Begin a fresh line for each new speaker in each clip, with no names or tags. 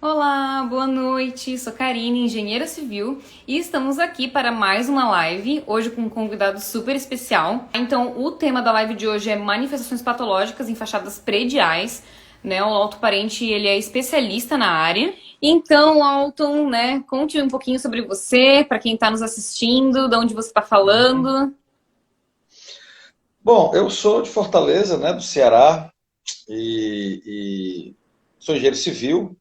Olá, boa noite. Sou Karine, engenheira civil, e estamos aqui para mais uma live, hoje com um convidado super especial. Então, o tema da live de hoje é manifestações patológicas em fachadas prediais, né? O Alto Parente, ele é especialista na área. Então, Alton, né, conte um pouquinho sobre você, para quem está nos assistindo, de onde você está
Uhum.
falando.
Bom, eu sou de Fortaleza, né, do Ceará, e sou engenheiro civil,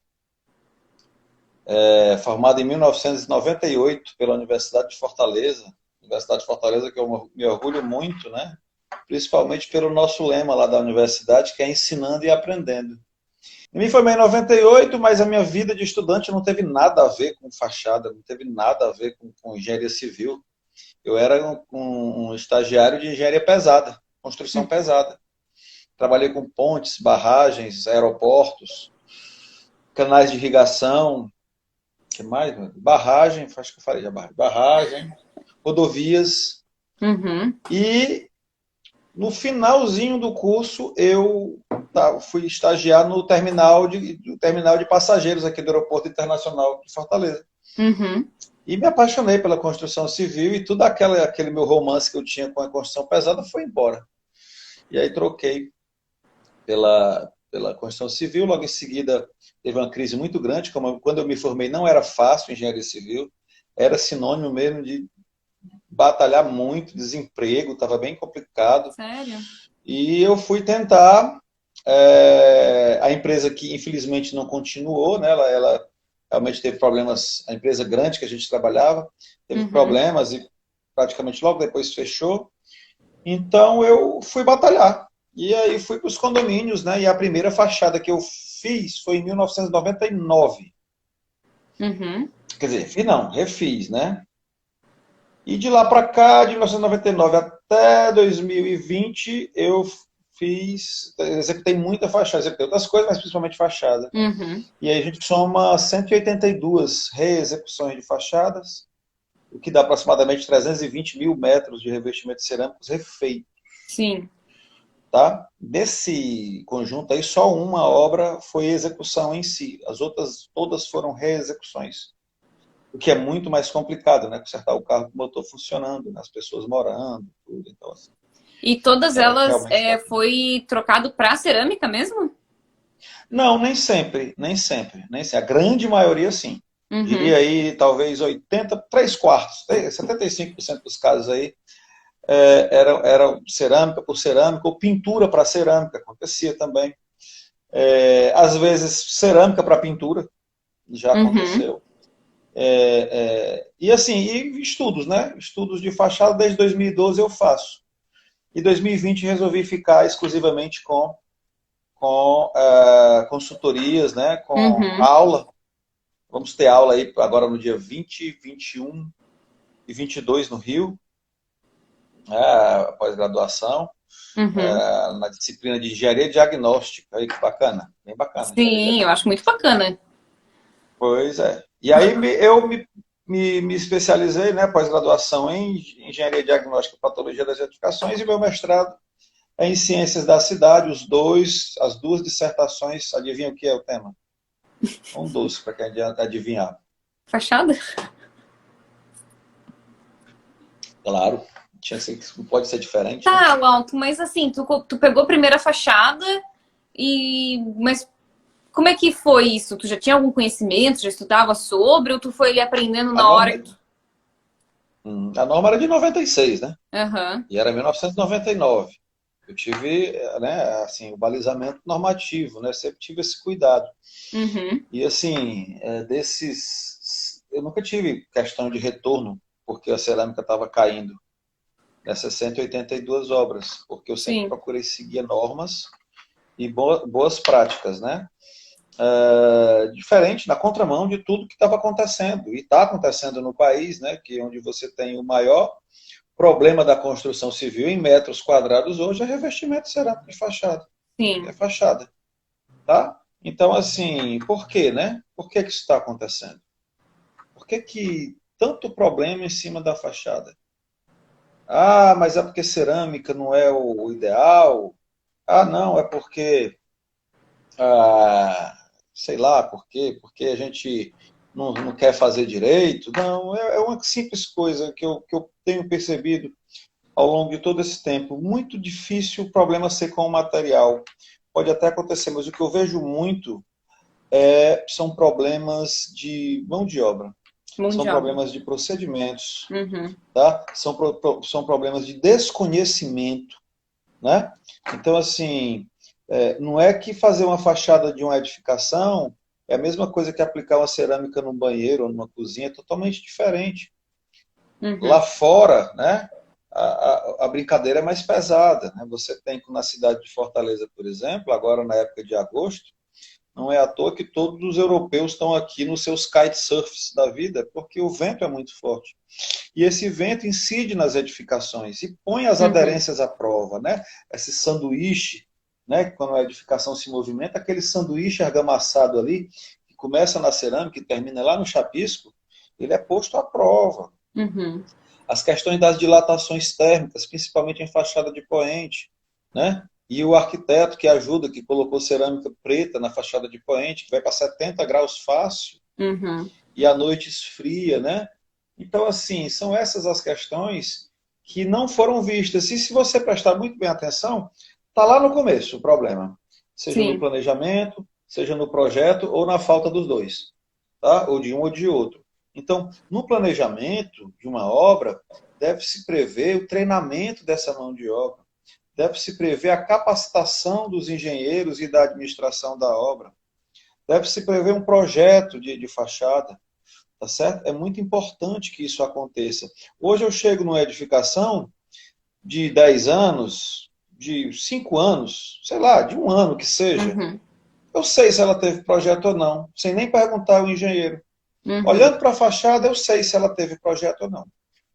formado em 1998 pela Universidade de Fortaleza. Universidade de Fortaleza que eu me orgulho muito, né, principalmente pelo nosso lema lá da universidade, que é ensinando e aprendendo. Eu me formei em 98, mas a minha vida de estudante não teve nada a ver com fachada, não teve nada a ver com engenharia civil. Eu era um estagiário de engenharia pesada, construção pesada. Trabalhei com pontes, barragens, aeroportos, canais de irrigação, que mais? Barragem, acho que eu falei já barragem, rodovias.
Uhum.
E no finalzinho do curso eu fui estagiar no terminal de passageiros aqui do Aeroporto Internacional de Fortaleza.
Uhum.
E me apaixonei pela construção civil e tudo aquele meu romance que eu tinha com a construção pesada foi embora. E aí troquei pela construção civil. Logo em seguida, teve uma crise muito grande. Como quando eu me formei, não era fácil engenharia civil, era sinônimo mesmo de batalhar muito, desemprego, estava bem complicado.
Sério?
E eu fui tentar. A empresa que infelizmente não continuou, né? Ela realmente teve problemas. A empresa grande que a gente trabalhava teve
Uhum.
problemas e praticamente logo depois fechou. Então eu fui batalhar. E aí fui para os condomínios, né? E a primeira fachada que eu fiz foi em 1999.
Uhum.
Quer dizer, fiz não, refiz, né? E de lá para cá, de 1999 até 2020, eu executei muita fachada, executei outras coisas, mas principalmente fachada.
Uhum.
E aí a gente soma 182 reexecuções de fachadas, o que dá aproximadamente 320 mil metros de revestimento cerâmicos refeitos.
Sim.
Tá? Desse conjunto aí, só uma obra foi execução em si. As outras todas foram reexecuções. O que é muito mais complicado, né? Consertar o carro com o motor funcionando, né? As pessoas morando, tudo. Então, assim,
E todas elas
realmente dá.
foi trocado para cerâmica mesmo?
Não, nem sempre, nem sempre, nem sempre. A grande maioria, sim. Diria
Uhum.
aí, talvez 80, 3 quartos, 75% dos casos aí, era cerâmica por cerâmica, ou pintura para cerâmica, acontecia também. Às vezes, cerâmica para pintura, já
Uhum.
aconteceu. E assim, e estudos, né? Estudos de fachada desde 2012 eu faço. E 2020 resolvi ficar exclusivamente com consultorias, né? Com
Uhum.
aula. Vamos ter aula aí agora no dia 20, 21 e 22 no Rio, né? Pós-graduação,
Uhum.
na disciplina de engenharia diagnóstica. Aí que bacana, bem bacana, engenharia
Sim, eu acho
diagnóstica.
muito bacana.
Pois é. E aí eu me especializei, né, pós-graduação em engenharia diagnóstica e patologia das edificações e meu mestrado é em ciências da cidade, as duas dissertações, adivinha o que é o tema? Um doce, para quem adivinhar.
Fachada?
Claro, não pode ser diferente, né?
Tá, Alto, mas assim, tu pegou a primeira fachada Mas como é que foi isso? Tu já tinha algum conhecimento, já estudava sobre, ou tu foi ali aprendendo
A
na hora
norma,
que tu...
a norma era de 96, né?
Aham.
E era 1999. Eu tive, né, assim, o balizamento normativo, né? Sempre tive esse cuidado.
Uhum.
E assim, eu nunca tive questão de retorno, porque a cerâmica estava caindo nessas 182 obras, porque eu sempre
Sim.
procurei seguir normas e boas práticas, né? Diferente, na contramão de tudo que estava acontecendo, e está acontecendo no país, né? Que onde você tem o maior problema da construção civil em metros quadrados hoje é revestimento cerâmico de fachada. É
Sim.
fachada, tá? Então, assim, por quê, né? Por que isso está acontecendo? Por que tanto problema em cima da fachada? Ah, mas é porque cerâmica não é o ideal. Ah, não, é porque, ah, sei lá por quê, porque a gente não quer fazer direito. Não, é uma simples coisa que eu tenho percebido ao longo de todo esse tempo. Muito difícil o problema ser com o material. Pode até acontecer, mas o que eu vejo muito são problemas de mão de obra, são
Mundial.
problemas de procedimentos,
Uhum.
tá? São problemas de desconhecimento, né? Então, assim, não é que fazer uma fachada de uma edificação é a mesma coisa que aplicar uma cerâmica num banheiro ou numa cozinha, é totalmente diferente. Lá
Uhum.
fora, né, a brincadeira é mais pesada, né? Você tem na cidade de Fortaleza, por exemplo, agora na época de agosto, não é à toa que todos os europeus estão aqui nos seus kitesurfs da vida, porque o vento é muito forte. E esse vento incide nas edificações e põe as
Uhum.
aderências à prova, né? Esse sanduíche, né? Quando a edificação se movimenta, aquele sanduíche argamassado ali, que começa na cerâmica e termina lá no chapisco, ele é posto à prova.
Uhum.
As questões das dilatações térmicas, principalmente em fachada de poente, né? E o arquiteto que ajuda, que colocou cerâmica preta na fachada de poente, que vai para 70 graus fácil,
Uhum.
e à noite esfria, né? Então, assim, são essas as questões que não foram vistas. E se você prestar muito bem atenção, está lá no começo o problema. Seja no
Sim.
planejamento, seja no projeto ou na falta dos dois, tá? Ou de um ou de outro. Então, no planejamento de uma obra, deve-se prever o treinamento dessa mão de obra, deve-se prever a capacitação dos engenheiros e da administração da obra, deve-se prever um projeto de fachada, tá certo? É muito importante que isso aconteça. Hoje eu chego numa edificação de 10 anos, de 5 anos, sei lá, de um ano que seja,
Uhum.
eu sei se ela teve projeto ou não, sem nem perguntar ao engenheiro.
Uhum.
Olhando para a fachada, eu sei se ela teve projeto ou não.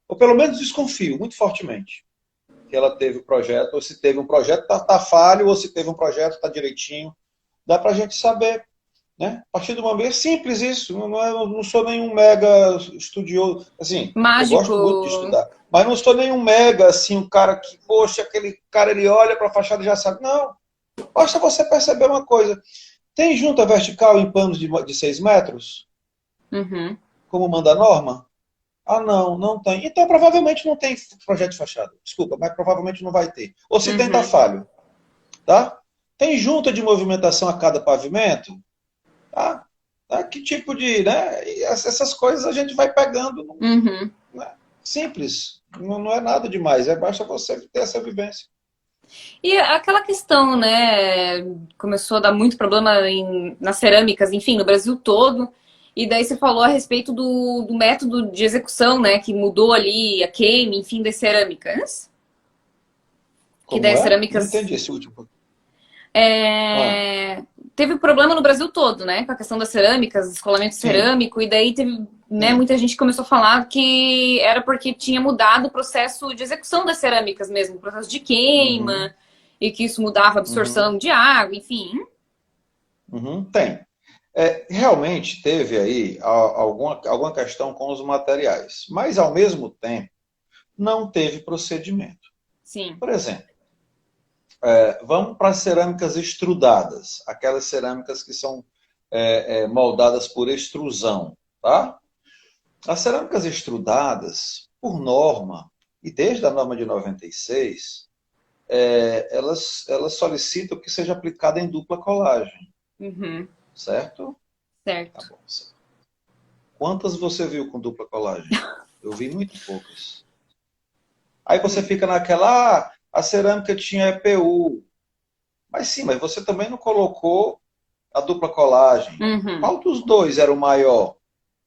Ou pelo menos desconfio, muito fortemente, que ela teve projeto, ou se teve um projeto, está falho, ou se teve um projeto, está direitinho. Dá para a gente saber. Né? A partir do momento, é simples isso, não sou nenhum mega estudioso, assim, eu gosto muito de
Mágico.
estudar, mas não sou nenhum mega, assim, um cara que, poxa, aquele cara, ele olha para a fachada e já sabe. Não, basta você perceber uma coisa, tem junta vertical em panos de 6 metros,
Uhum.
como manda a norma? Ah, não, não tem. Então, provavelmente não tem projeto de fachada, desculpa, mas provavelmente não vai ter. Ou se tem, tá
Uhum.
falho, tá? Tem junta de movimentação a cada pavimento? Tá? Tá? Que tipo de. Né? E essas coisas a gente vai pegando.
Uhum.
Né? Simples. Não é nada demais. Basta você ter essa vivência.
E aquela questão, né? Começou a dar muito problema nas cerâmicas, enfim, no Brasil todo. E daí você falou a respeito do método de execução, né? Que mudou ali a queima, enfim, das cerâmicas. Que daí
Como
as
é? Não
cerâmicas
entendi esse último. Ah,
é, teve problema no Brasil todo, né? Com a questão das cerâmicas, descolamento
sim.
cerâmico, e daí teve, né,
Sim.
muita gente começou a falar que era porque tinha mudado o processo de execução das cerâmicas mesmo, o processo de queima,
Uhum,
e que isso mudava a
uhum,
absorção de água, enfim.
uhum. Tem. Realmente teve aí alguma questão com os materiais, mas ao mesmo tempo não teve procedimento.
Sim.
Por exemplo, vamos para as cerâmicas extrudadas, aquelas cerâmicas que são moldadas por extrusão, tá? As cerâmicas extrudadas, por norma, e desde a norma de 96, elas solicitam que seja aplicada em dupla colagem,
Uhum.
certo? Tá
Certo.
bom. Quantas você viu com dupla colagem? Eu vi muito poucas. Aí você
Hum.
fica naquela, a cerâmica tinha EPU. Mas sim, mas você também não colocou a dupla colagem.
Uhum.
Qual dos dois era o maior?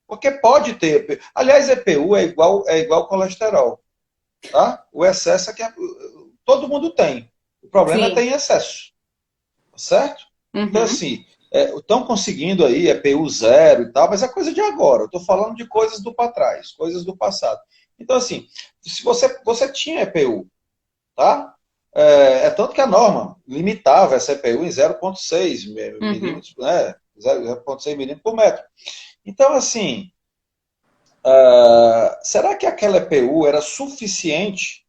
Porque pode ter EPU. Aliás, EPU é igual colesterol. Tá? O excesso é que todo mundo tem. O problema é ter
Sim.
em excesso. Certo? Então,
Uhum.
assim, estão conseguindo aí EPU zero e tal, mas é coisa de agora. Eu estou falando de coisas do para trás, coisas do passado. Então, assim, se você tinha EPU, tá? Tanto que a norma limitava essa EPU em 0,6
Uhum.
milímetros, né? 0,6 milímetros por metro. Então, assim, será que aquela EPU era suficiente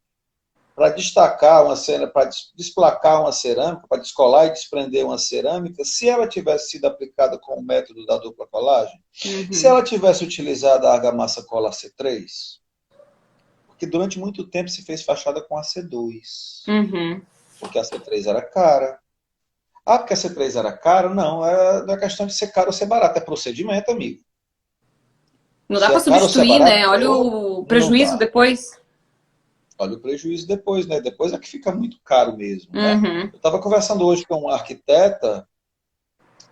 para destacar uma cerâmica, para desplacar uma cerâmica, para descolar e desprender uma cerâmica, se ela tivesse sido aplicada com o método da dupla colagem, se ela tivesse utilizado a argamassa cola C3, porque durante muito tempo se fez fachada com a C2, porque a C3 era cara. Ah, porque a C3 era cara? Não, não é questão de ser caro ou ser barato, é procedimento, amigo.
Não dá
Se
para
é caro ou se é
substituir,
barato,
né? Olha o
não
prejuízo
dá.
depois.
Olha o prejuízo depois, né? Depois é que fica muito caro mesmo, né?
Uhum.
Eu estava conversando hoje com uma arquiteta,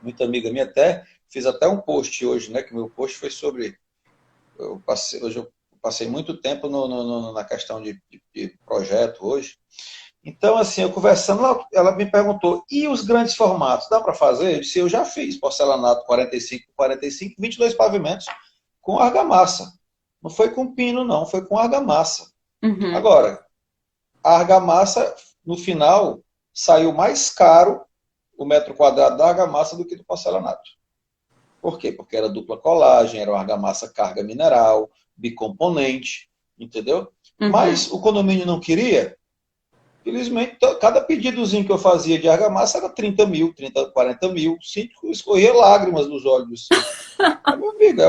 muito amiga minha até, fiz até um post hoje, né? Que meu post foi sobre... hoje eu passei muito tempo na questão de projeto hoje. Então, assim, eu conversando, ela me perguntou, e os grandes formatos, dá para fazer? Eu disse, eu já fiz porcelanato 45 por 45, 22 pavimentos com argamassa. Não foi com pino, não, foi com argamassa.
Uhum.
Agora, a argamassa, no final, saiu mais caro o metro quadrado da argamassa do que do porcelanato. Por quê? Porque era dupla colagem, era uma argamassa carga mineral, bicomponente, entendeu?
Uhum.
Mas o condomínio não queria. Felizmente, cada pedidozinho que eu fazia de argamassa era 30 mil, 30, 40 mil. O síndico escorria lágrimas nos olhos do síndico. Mas, meu amigo,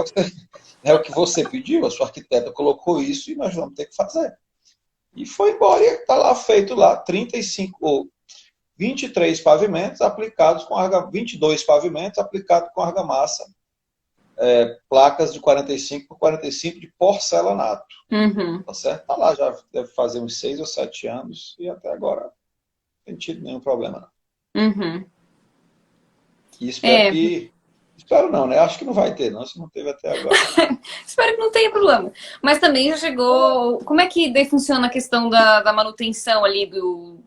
é o que você pediu, a sua arquiteta colocou isso e nós vamos ter que fazer. E foi embora e está lá feito lá 35 ou 23 pavimentos aplicados com 22 pavimentos aplicados com argamassa, placas de 45 por 45 de porcelanato.
Uhum.
Tá certo? Tá lá, já deve fazer uns 6 ou 7 anos e até agora não tem tido nenhum problema, não.
Uhum.
E espero
É,
que. Espero não, né? Acho que não vai ter, não, se não teve até agora.
espero que não tenha problema. Mas também já chegou. Como é que daí funciona a questão da manutenção ali do.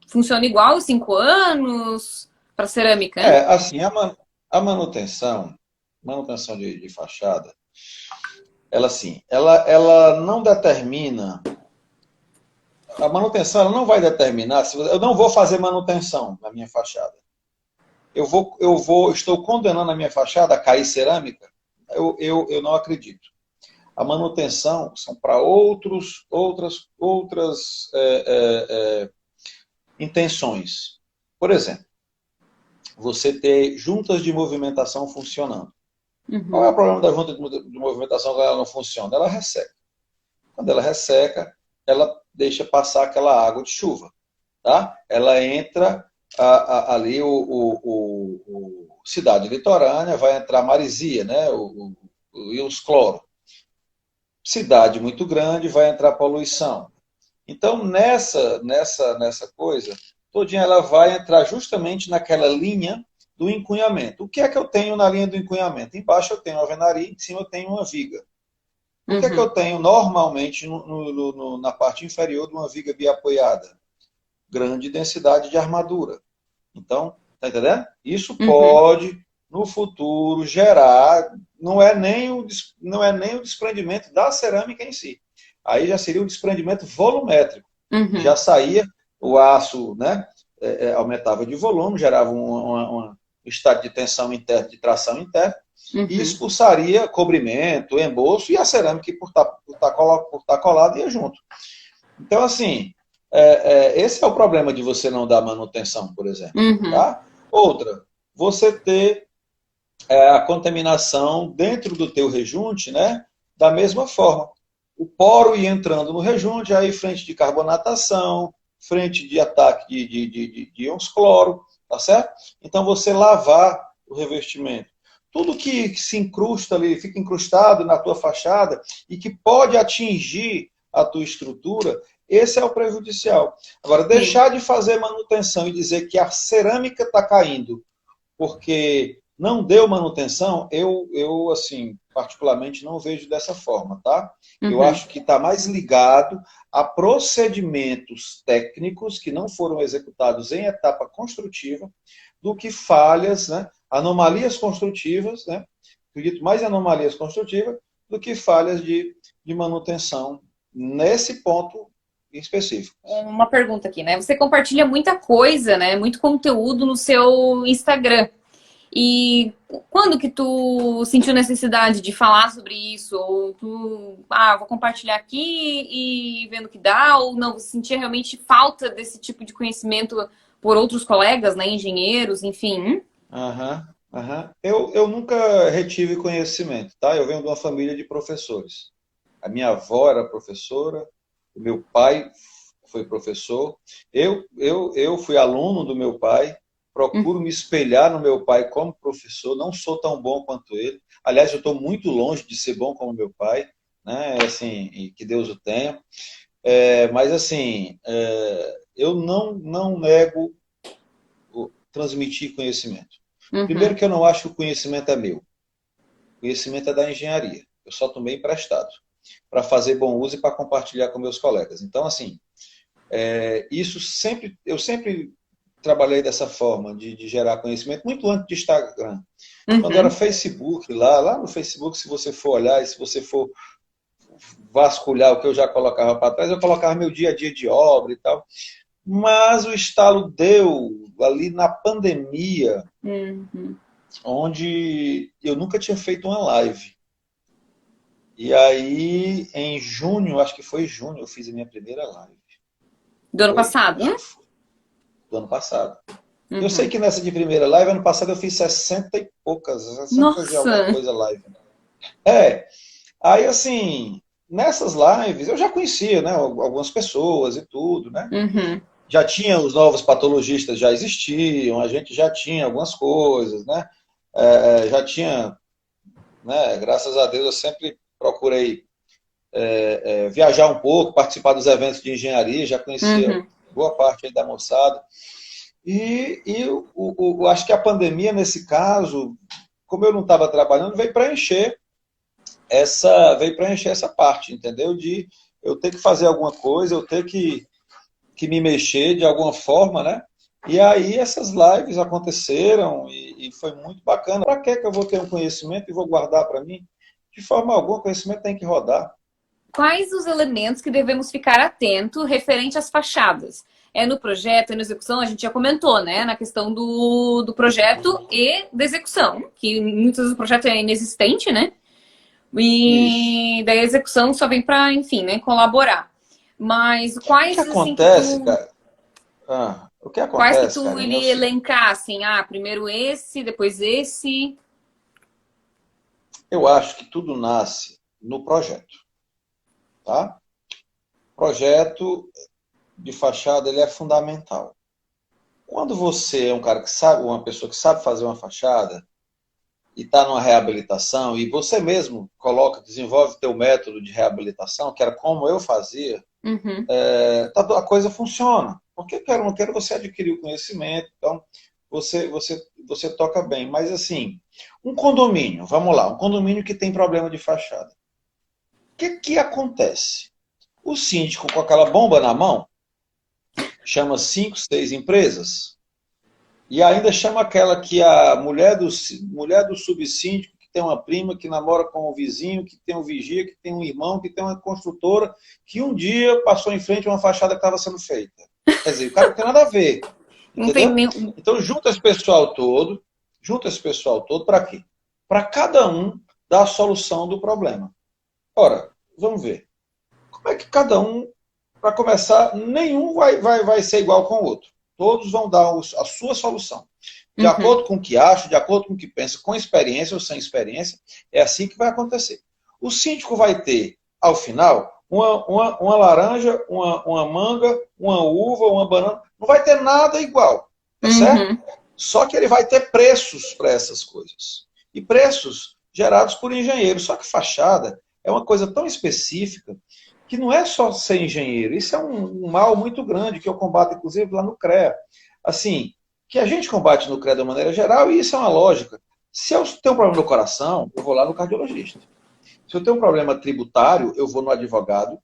Funciona igual os 5 anos para cerâmica, né?
Assim, a manutenção de fachada, ela assim, ela não determina. A manutenção ela não vai determinar. Eu não vou fazer manutenção na minha fachada. Estou condenando a minha fachada a cair cerâmica? Eu não acredito. A manutenção são para outras intenções. Por exemplo, você ter juntas de movimentação funcionando. Qual é o
Uhum.
problema da junta de movimentação quando ela não funciona? Ela resseca. Quando ela resseca, ela deixa passar aquela água de chuva. Tá? Ela entra ali cidade litorânea, vai entrar maresia, né? E os cloro. Cidade muito grande, vai entrar poluição. Então, nessa coisa, todinha ela vai entrar justamente naquela linha do encunhamento. O que é que eu tenho na linha do encunhamento? Embaixo eu tenho uma alvenaria, em cima eu tenho uma viga. O que é que eu
Uhum.
tenho normalmente na parte inferior de uma viga biapoiada? Grande densidade de armadura. Então, tá entendendo? Isso
Uhum.
pode, no futuro, gerar, não é nem o desprendimento da cerâmica em si. Aí já seria o desprendimento volumétrico.
Uhum.
Já saía o aço, né? Aumentava de volume, gerava um estado de tensão interna, de tração interna, e
Uhum.
expulsaria cobrimento, embolso, e a cerâmica, por estar colada, ia junto. Então, assim, esse é o problema de você não dar manutenção, por exemplo.
Uhum.
Tá? Outra, você ter a contaminação dentro do teu rejunte, né? Da mesma forma. O poro ia entrando no rejunte, aí frente de carbonatação, frente de ataque de íons cloro, tá certo? Então, você lavar o revestimento. Tudo que se incrusta ali, fica incrustado na tua fachada e que pode atingir a tua estrutura, esse é o prejudicial. Agora,
Sim.
deixar de fazer manutenção e dizer que a cerâmica está caindo porque não deu manutenção, eu assim, particularmente não vejo dessa forma, tá? Eu
Uhum.
acho que está mais ligado a procedimentos técnicos que não foram executados em etapa construtiva do que falhas, né? Anomalias construtivas, né? Acredito mais em anomalias construtivas do que falhas de manutenção nesse ponto em específico.
Uma pergunta aqui, né? Você compartilha muita coisa, né? Muito conteúdo no seu Instagram. E quando que tu sentiu necessidade de falar sobre isso? Ou tu, vou compartilhar aqui e vendo que dá? Ou não, você sentia realmente falta desse tipo de conhecimento por outros colegas, né, engenheiros, enfim?
Aham, aham. Eu nunca retive conhecimento, tá? Eu venho de uma família de professores. A minha avó era professora, o meu pai foi professor. Eu fui aluno do meu pai, procuro me espelhar no meu pai como professor, não sou tão bom quanto ele. Aliás, eu estou muito longe de ser bom como meu pai, né? Assim, e que Deus o tenha. Mas, assim, eu não nego transmitir conhecimento. Primeiro
Uhum.
que eu não acho que o conhecimento é meu. O conhecimento é da engenharia. Eu só tomei emprestado para fazer bom uso e para compartilhar com meus colegas. Então, assim, eu sempre trabalhei dessa forma de gerar conhecimento, muito antes de Instagram. Quando era
Uhum.
Facebook, lá no Facebook, se você for olhar e se você for vasculhar o que eu já colocava para trás, eu colocava meu dia a dia de obra e tal. Mas o estalo deu ali na pandemia,
Uhum.
onde eu nunca tinha feito uma live. E aí, em junho, acho que foi junho, eu fiz a minha primeira live.
Do ano
Foi?
passado,
Acho
né?
que foi. Do ano passado. Eu sei
Uhum.
que nessa de primeira live, ano passado eu fiz 60 e poucas, 60 e alguma
Nossa!
coisa live. É, aí assim, nessas lives eu já conhecia, né, algumas pessoas e tudo, né?
Uhum.
Já tinha os novos patologistas, já existiam, a gente já tinha algumas coisas, né? Já tinha, né? Graças a Deus eu sempre procurei viajar um pouco, participar dos eventos de engenharia, já conhecia
Uhum.
boa parte aí da moçada. E acho que a pandemia, nesse caso, como eu não estava trabalhando, veio preencher essa parte, entendeu? De eu ter que fazer alguma coisa, eu ter que me mexer de alguma forma, né? E aí essas lives aconteceram e foi muito bacana. Para que eu vou ter um conhecimento e vou guardar para mim? De forma alguma, o conhecimento tem que rodar.
Quais os elementos que devemos ficar atento referente às fachadas? É no projeto, é na execução, a gente já comentou, né? Na questão do projeto e da execução, que muitas vezes o projeto é inexistente, né?
Isso.
E daí a execução só vem para, enfim, né, colaborar. Mas
O que
quais, assim,
acontece, cara? O que
quais que
acontece,
tu
Karine, é o
iria
seguinte.
elencar, assim, primeiro esse, depois esse?
Eu acho que tudo nasce no projeto, tá? Projeto de fachada, ele é fundamental. Quando você é um cara que sabe, uma pessoa que sabe fazer uma fachada e está numa reabilitação e você mesmo desenvolve teu método de reabilitação, que era como eu fazia,
Uhum,
a coisa funciona. Porque não quero você adquirir o conhecimento, então você toca bem. Mas assim, um condomínio, vamos lá, um condomínio que tem problema de fachada. O que acontece? O síndico com aquela bomba na mão chama 5, 6 empresas e ainda chama aquela que a mulher do subsíndico, que tem uma prima que namora com o vizinho, que tem um vigia, que tem um irmão, que tem uma construtora, que um dia passou em frente a uma fachada que estava sendo feita. Quer dizer, o cara não tem nada a ver,
não tem
entendeu?
nem.
Então junta esse pessoal todo para quê? Para cada um dar a solução do problema. Ora, vamos ver. Como é que cada um, para começar, nenhum vai ser igual com o outro. Todos vão dar a sua solução. De
Uhum,
acordo com o que acha, de acordo com o que pensa, com experiência ou sem experiência, é assim que vai acontecer. O síndico vai ter, ao final, uma laranja, uma manga, uma uva, uma banana. Não vai ter nada igual, tá certo?
uhum,
Só que ele vai ter preços para essas coisas. E preços gerados por engenheiros. Só que fachada é uma coisa tão específica que não é só ser engenheiro. Isso é um mal muito grande que eu combato, inclusive, lá no CREA. Assim, que a gente combate no CREA de uma maneira geral, e isso é uma lógica. Se eu tenho um problema no coração, eu vou lá no cardiologista. Se eu tenho um problema tributário, eu vou no advogado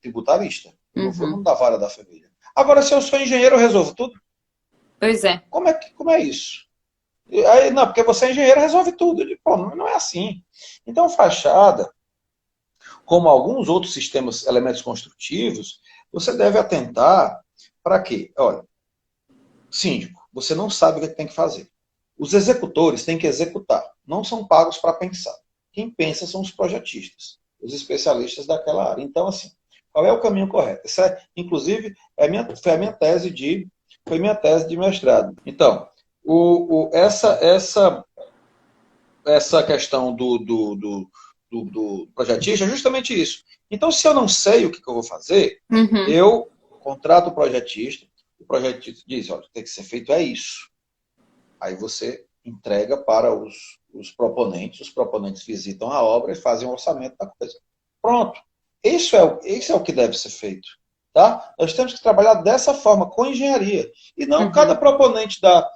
tributarista. Eu não vou
uhum.
no da vara da família. Agora, se eu sou engenheiro, eu resolvo tudo.
Pois é.
Como é isso? Aí, não, porque você é engenheiro, resolve tudo. Eu digo, pô, não é assim. Então, fachada, como alguns outros sistemas, elementos construtivos, você deve atentar para quê? Olha, síndico, você não sabe o que tem que fazer. Os executores têm que executar, não são pagos para pensar. Quem pensa são os projetistas, os especialistas daquela área. Então, assim, qual é o caminho correto? Essa, inclusive, foi minha tese de mestrado. Então, essa questão do projetista é justamente isso. Então, se eu não sei o que eu vou fazer, eu contrato o projetista diz, olha, tem que ser feito é isso. Aí você entrega para os proponentes visitam a obra e fazem o orçamento da coisa. Pronto. Isso é o que deve ser feito. Tá? Nós temos que trabalhar dessa forma, com engenharia. E não cada proponente da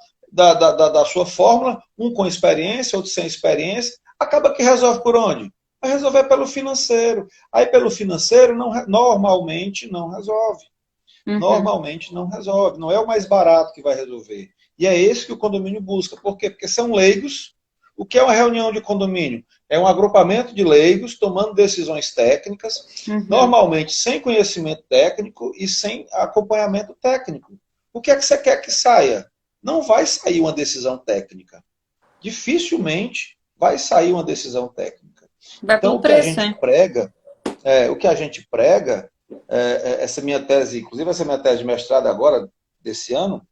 sua fórmula, um com experiência, outro sem experiência, acaba que resolve por onde? Vai resolver pelo financeiro. Aí pelo financeiro, normalmente não resolve. Normalmente não resolve. Não é o mais barato que vai resolver. E é esse que o condomínio busca. Por quê? Porque são leigos. O que é uma reunião de condomínio? É um agrupamento de leigos tomando decisões técnicas, normalmente sem conhecimento técnico e sem acompanhamento técnico. O que é que você quer que saia? Não vai sair uma decisão técnica. Dificilmente vai sair uma decisão técnica. Então, o que a gente prega, essa minha tese, inclusive essa minha tese de mestrado agora, desse ano,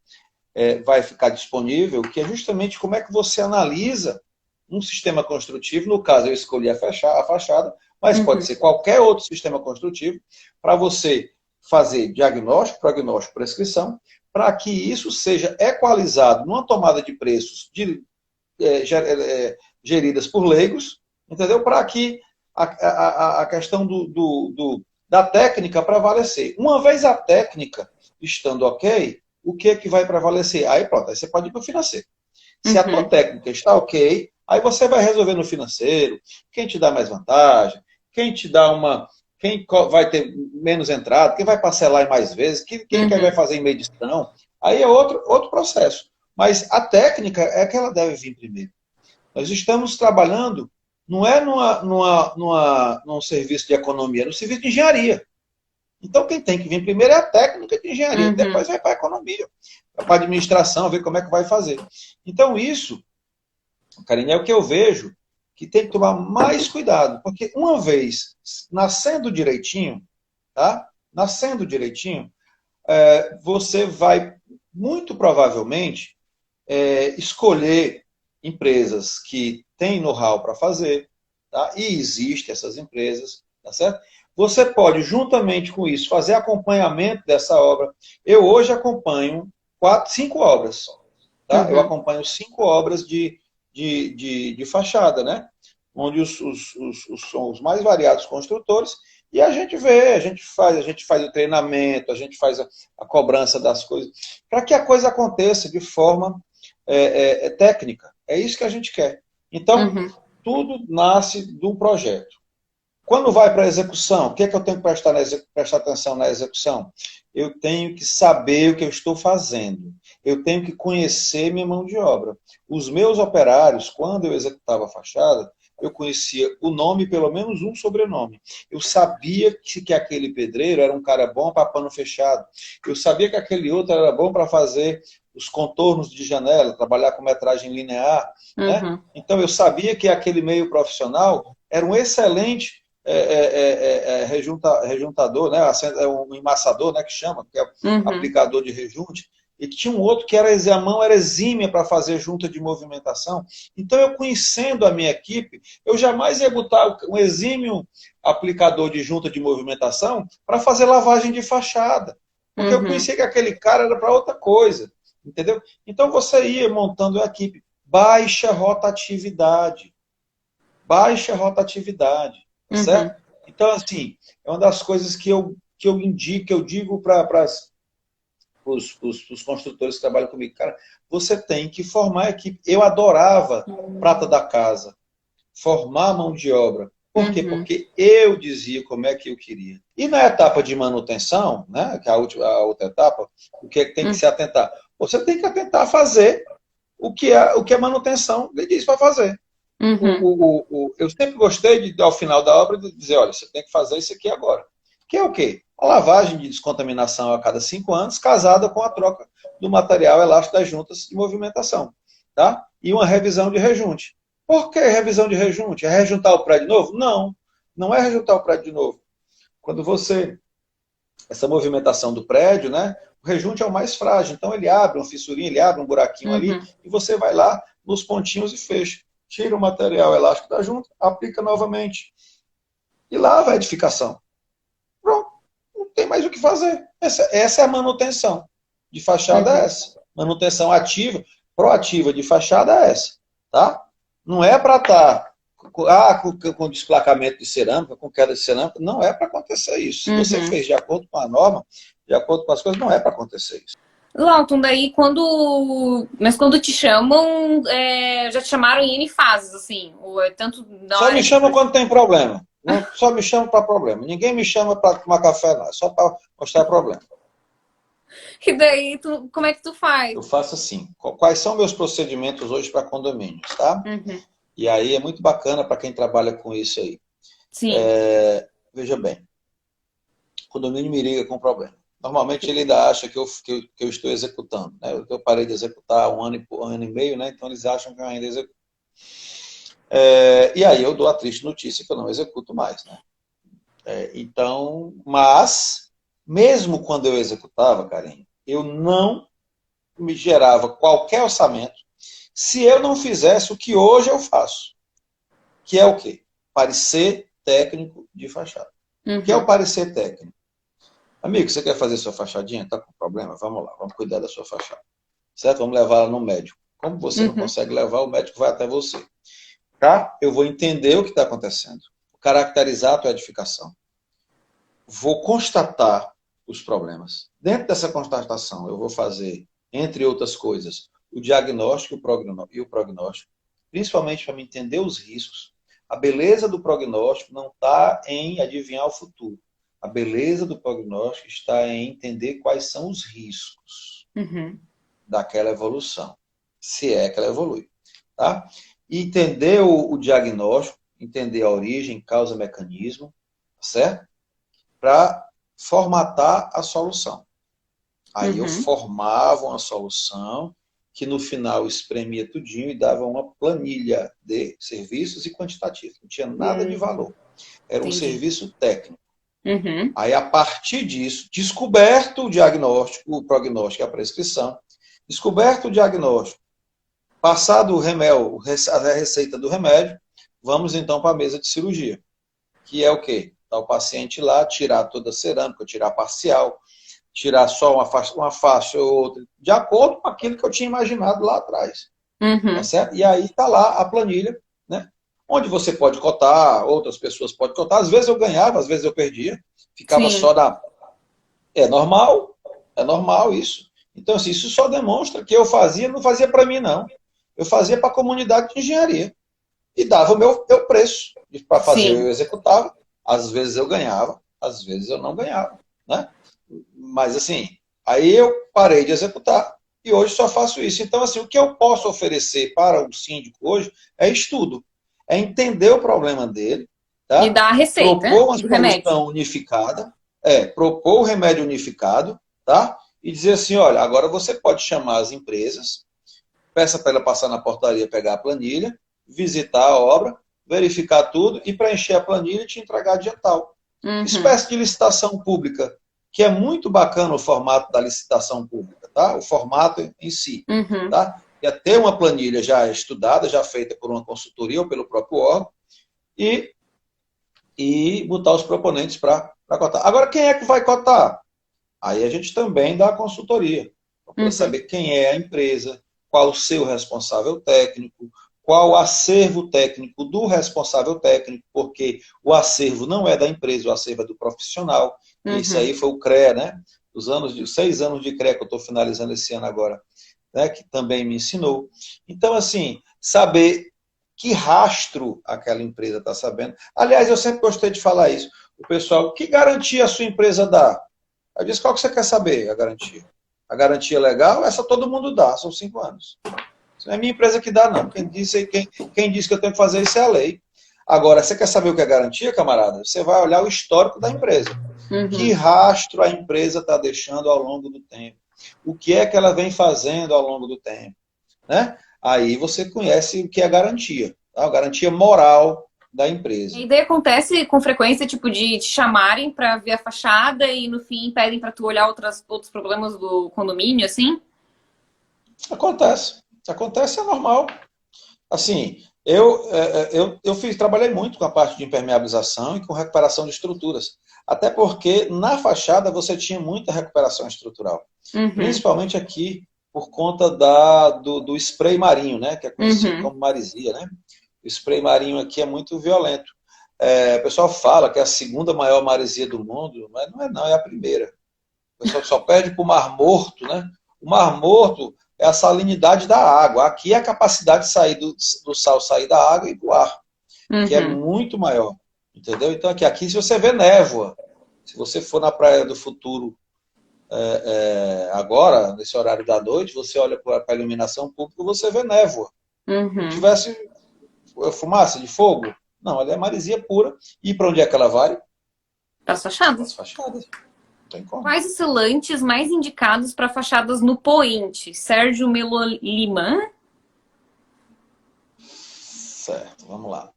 vai ficar disponível, que é justamente como é que você analisa um sistema construtivo, no caso eu escolhi a fachada, mas pode ser qualquer outro sistema construtivo, para você fazer diagnóstico, prognóstico, prescrição, para que isso seja equalizado numa tomada de preços geridas por leigos, entendeu? Para que a questão da técnica prevalecer. Uma vez a técnica estando ok, o que é que vai prevalecer? Aí pronto, aí você pode ir para o financeiro. Se a tua técnica está ok, aí você vai resolver no financeiro, quem te dá mais vantagem, quem vai ter menos entrada, quem vai parcelar em mais vezes, quem vai fazer em medição. Aí é outro processo. Mas a técnica é que ela deve vir primeiro. Nós estamos trabalhando, não é num serviço de economia, é no serviço de engenharia. Então, quem tem que vir primeiro é a técnica de engenharia, depois vai para a economia, vai para a administração, ver como é que vai fazer. Então, isso, Karine, é o que eu vejo que tem que tomar mais cuidado, porque uma vez nascendo direitinho, tá? Nascendo direitinho, você vai, muito provavelmente, escolher empresas que têm know-how para fazer, tá? E existem essas empresas, tá certo? Você pode, juntamente com isso, fazer acompanhamento dessa obra. Eu hoje acompanho 5 obras. Tá? Eu acompanho 5 obras de fachada, né? Onde são os mais variados construtores, e a gente vê, a gente faz o treinamento, a gente faz a cobrança das coisas, para que a coisa aconteça de forma técnica. É isso que a gente quer. Então, tudo nasce de um projeto. Quando vai para a execução, o que é que eu tenho que prestar atenção na execução? Eu tenho que saber o que eu estou fazendo. Eu tenho que conhecer minha mão de obra. Os meus operários, quando eu executava a fachada, eu conhecia o nome, pelo menos um sobrenome. Eu sabia que aquele pedreiro era um cara bom para pano fechado. Eu sabia que aquele outro era bom para fazer os contornos de janela, trabalhar com metragem linear. Né? Então, eu sabia que aquele meio profissional era um excelente rejuntador, né? Um enmassador, né? Que chama, que é aplicador de rejunte, e que tinha um outro que a mão era exímia para fazer junta de movimentação. Então, eu conhecendo a minha equipe, eu jamais ia botar um exímio aplicador de junta de movimentação para fazer lavagem de fachada, porque eu conhecia que aquele cara era para outra coisa, entendeu? Então, você ia montando a equipe. Baixa rotatividade. Certo? Então, assim, é uma das coisas que eu digo para os construtores que trabalham comigo. Cara, você tem que formar a equipe. Eu adorava prata da casa, formar mão de obra. Por quê? Porque eu dizia como é que eu queria. E na etapa de manutenção, né, que é a outra etapa, o que é que tem que se atentar? Você tem que atentar a fazer o que a manutenção lhe diz para fazer. Eu sempre gostei, ao final da obra, de dizer, olha, você tem que fazer isso aqui agora. Que é o quê? A lavagem de descontaminação a cada 5 anos, casada com a troca do material elástico das juntas de movimentação. tá? E uma revisão de rejunte. Por que revisão de rejunte? É rejuntar o prédio de novo? Não, não é rejuntar o prédio de novo. Quando você... Essa movimentação do prédio, né? O rejunte é o mais frágil. Então ele abre uma fissurinha, ele abre um buraquinho ali, e você vai lá nos pontinhos e fecha. Tira o material elástico da junta, aplica novamente. E lá vai a edificação. Pronto. Não tem mais o que fazer. Essa é a manutenção de fachada, é essa. Manutenção ativa, proativa de fachada é essa. Tá? Não é para estar com desplacamento de cerâmica, com queda de cerâmica. Não é para acontecer isso. Se você fez de acordo com a norma, de acordo com as coisas, não é para acontecer isso.
Lauton, daí Mas quando te chamam, já te chamaram em N fases, assim? Ou é tanto
Só me chamam quando tem problema. Não, só me chamam para problema. Ninguém me chama para tomar café, não. É só para mostrar problema.
E daí, como é que tu faz?
Eu faço assim. Quais são meus procedimentos hoje para condomínios, tá? E aí é muito bacana para quem trabalha com isso aí.
Sim.
Veja bem. O condomínio me liga com problema. Normalmente ele ainda acha que eu estou executando. Né? Eu parei de executar há um ano e meio, né? Então eles acham que eu ainda executo. E aí eu dou a triste notícia que eu não executo mais. Né? Então, mas, mesmo quando eu executava, Karine, eu não me gerava qualquer orçamento se eu não fizesse o que hoje eu faço. Que é o quê? Parecer técnico de fachada. O que é o parecer técnico? Amigo, você quer fazer sua fachadinha? Está com problema? Vamos lá, vamos cuidar da sua fachada. Certo? Vamos levar ela no médico. Como você não consegue levar, o médico vai até você. Tá? Eu vou entender o que está acontecendo. Caracterizar a tua edificação. Vou constatar os problemas. Dentro dessa constatação, eu vou fazer, entre outras coisas, o diagnóstico e o prognóstico, principalmente para me entender os riscos. A beleza do prognóstico não está em adivinhar o futuro. A beleza do prognóstico está em entender quais são os riscos daquela evolução, se é que ela evolui. Tá? E entender o diagnóstico, entender a origem, causa, mecanismo, certo? Para formatar a solução. Aí eu formava uma solução que no final espremia tudinho e dava uma planilha de serviços e quantitativos. Não tinha nada de valor. Era um serviço técnico. Aí, a partir disso, descoberto o diagnóstico, o prognóstico e a prescrição, descoberto o diagnóstico, passado o remédio, a receita do remédio, vamos então para a mesa de cirurgia, que é o quê? Tá o paciente lá, tirar toda a cerâmica, tirar parcial, tirar só uma faixa ou outra, de acordo com aquilo que eu tinha imaginado lá atrás. Tá certo? E aí está lá a planilha, né? Onde você pode cotar, outras pessoas podem cotar. Às vezes eu ganhava, às vezes eu perdia. Ficava só na... É normal isso. Então, assim, isso só demonstra que eu fazia, não fazia para mim, não. Eu fazia para a comunidade de engenharia. E dava o meu preço. Para fazer, eu executava. Às vezes eu ganhava, às vezes eu não ganhava. Né? Mas, assim, aí eu parei de executar e hoje só faço isso. Então, assim, o que eu posso oferecer para o síndico hoje é estudo. É entender o problema dele, tá?
E dar a receita,
propor uma solução unificada, propor o remédio unificado, tá? E dizer assim, olha, agora você pode chamar as empresas, peça para ela passar na portaria, pegar a planilha, visitar a obra, verificar tudo e preencher a planilha e te entregar adiantal. Espécie de licitação pública, que é muito bacana o formato da licitação pública, tá? O formato em si, tá? É ter uma planilha já estudada, já feita por uma consultoria ou pelo próprio órgão, e botar os proponentes para cotar. Agora, quem é que vai cotar? Aí a gente também dá a consultoria, para saber quem é a empresa, qual o seu responsável técnico, qual o acervo técnico do responsável técnico, porque o acervo não é da empresa, o acervo é do profissional. Isso aí foi o CREA, né? Os 6 anos de CREA que eu estou finalizando esse ano agora, né, que também me ensinou. Então, assim, saber que rastro aquela empresa está sabendo. Aliás, eu sempre gostei de falar isso. O pessoal, que garantia a sua empresa dá? Eu disse, qual que você quer saber, a garantia? A garantia legal, essa todo mundo dá, são 5 anos. Isso não é minha empresa que dá, não. Quem disse que eu tenho que fazer isso é a lei. Agora, você quer saber o que é garantia, camarada? Você vai olhar o histórico da empresa. Que rastro a empresa está deixando ao longo do tempo? O que é que ela vem fazendo ao longo do tempo? Né? aí você conhece o que é garantia, tá? A garantia moral da empresa.
E daí acontece com frequência, tipo, de te chamarem pra ver a fachada e no fim pedem pra tu olhar outros problemas do condomínio, assim?
Acontece. Acontece, é normal. Assim, trabalhei muito com a parte de impermeabilização e com recuperação de estruturas. Até porque na fachada você tinha muita recuperação estrutural.
Uhum,
Principalmente aqui por conta do spray marinho, né? Que é conhecido
uhum.
como maresia, né? O spray marinho aqui é muito violento. O pessoal fala que é a segunda maior maresia do mundo, mas não é não, é a primeira. O pessoal só perde para o Mar Morto, né? O Mar Morto é a salinidade da água. Aqui é a capacidade de sair do sal sair da água e do ar, que é
Uhum.
muito maior. Entendeu? Então aqui se você vê névoa, se você for na Praia do Futuro agora, nesse horário da noite, você olha para a iluminação pública, você vê névoa. Se
Uhum.
tivesse fumaça de fogo, não, ela é maresia pura. E para onde é que ela vai?
Para as
Para as
fachadas.
fachadas. Não tem como.
Quais os selantes mais indicados para fachadas no poente? Sérgio Meloliman?
Certo, vamos lá.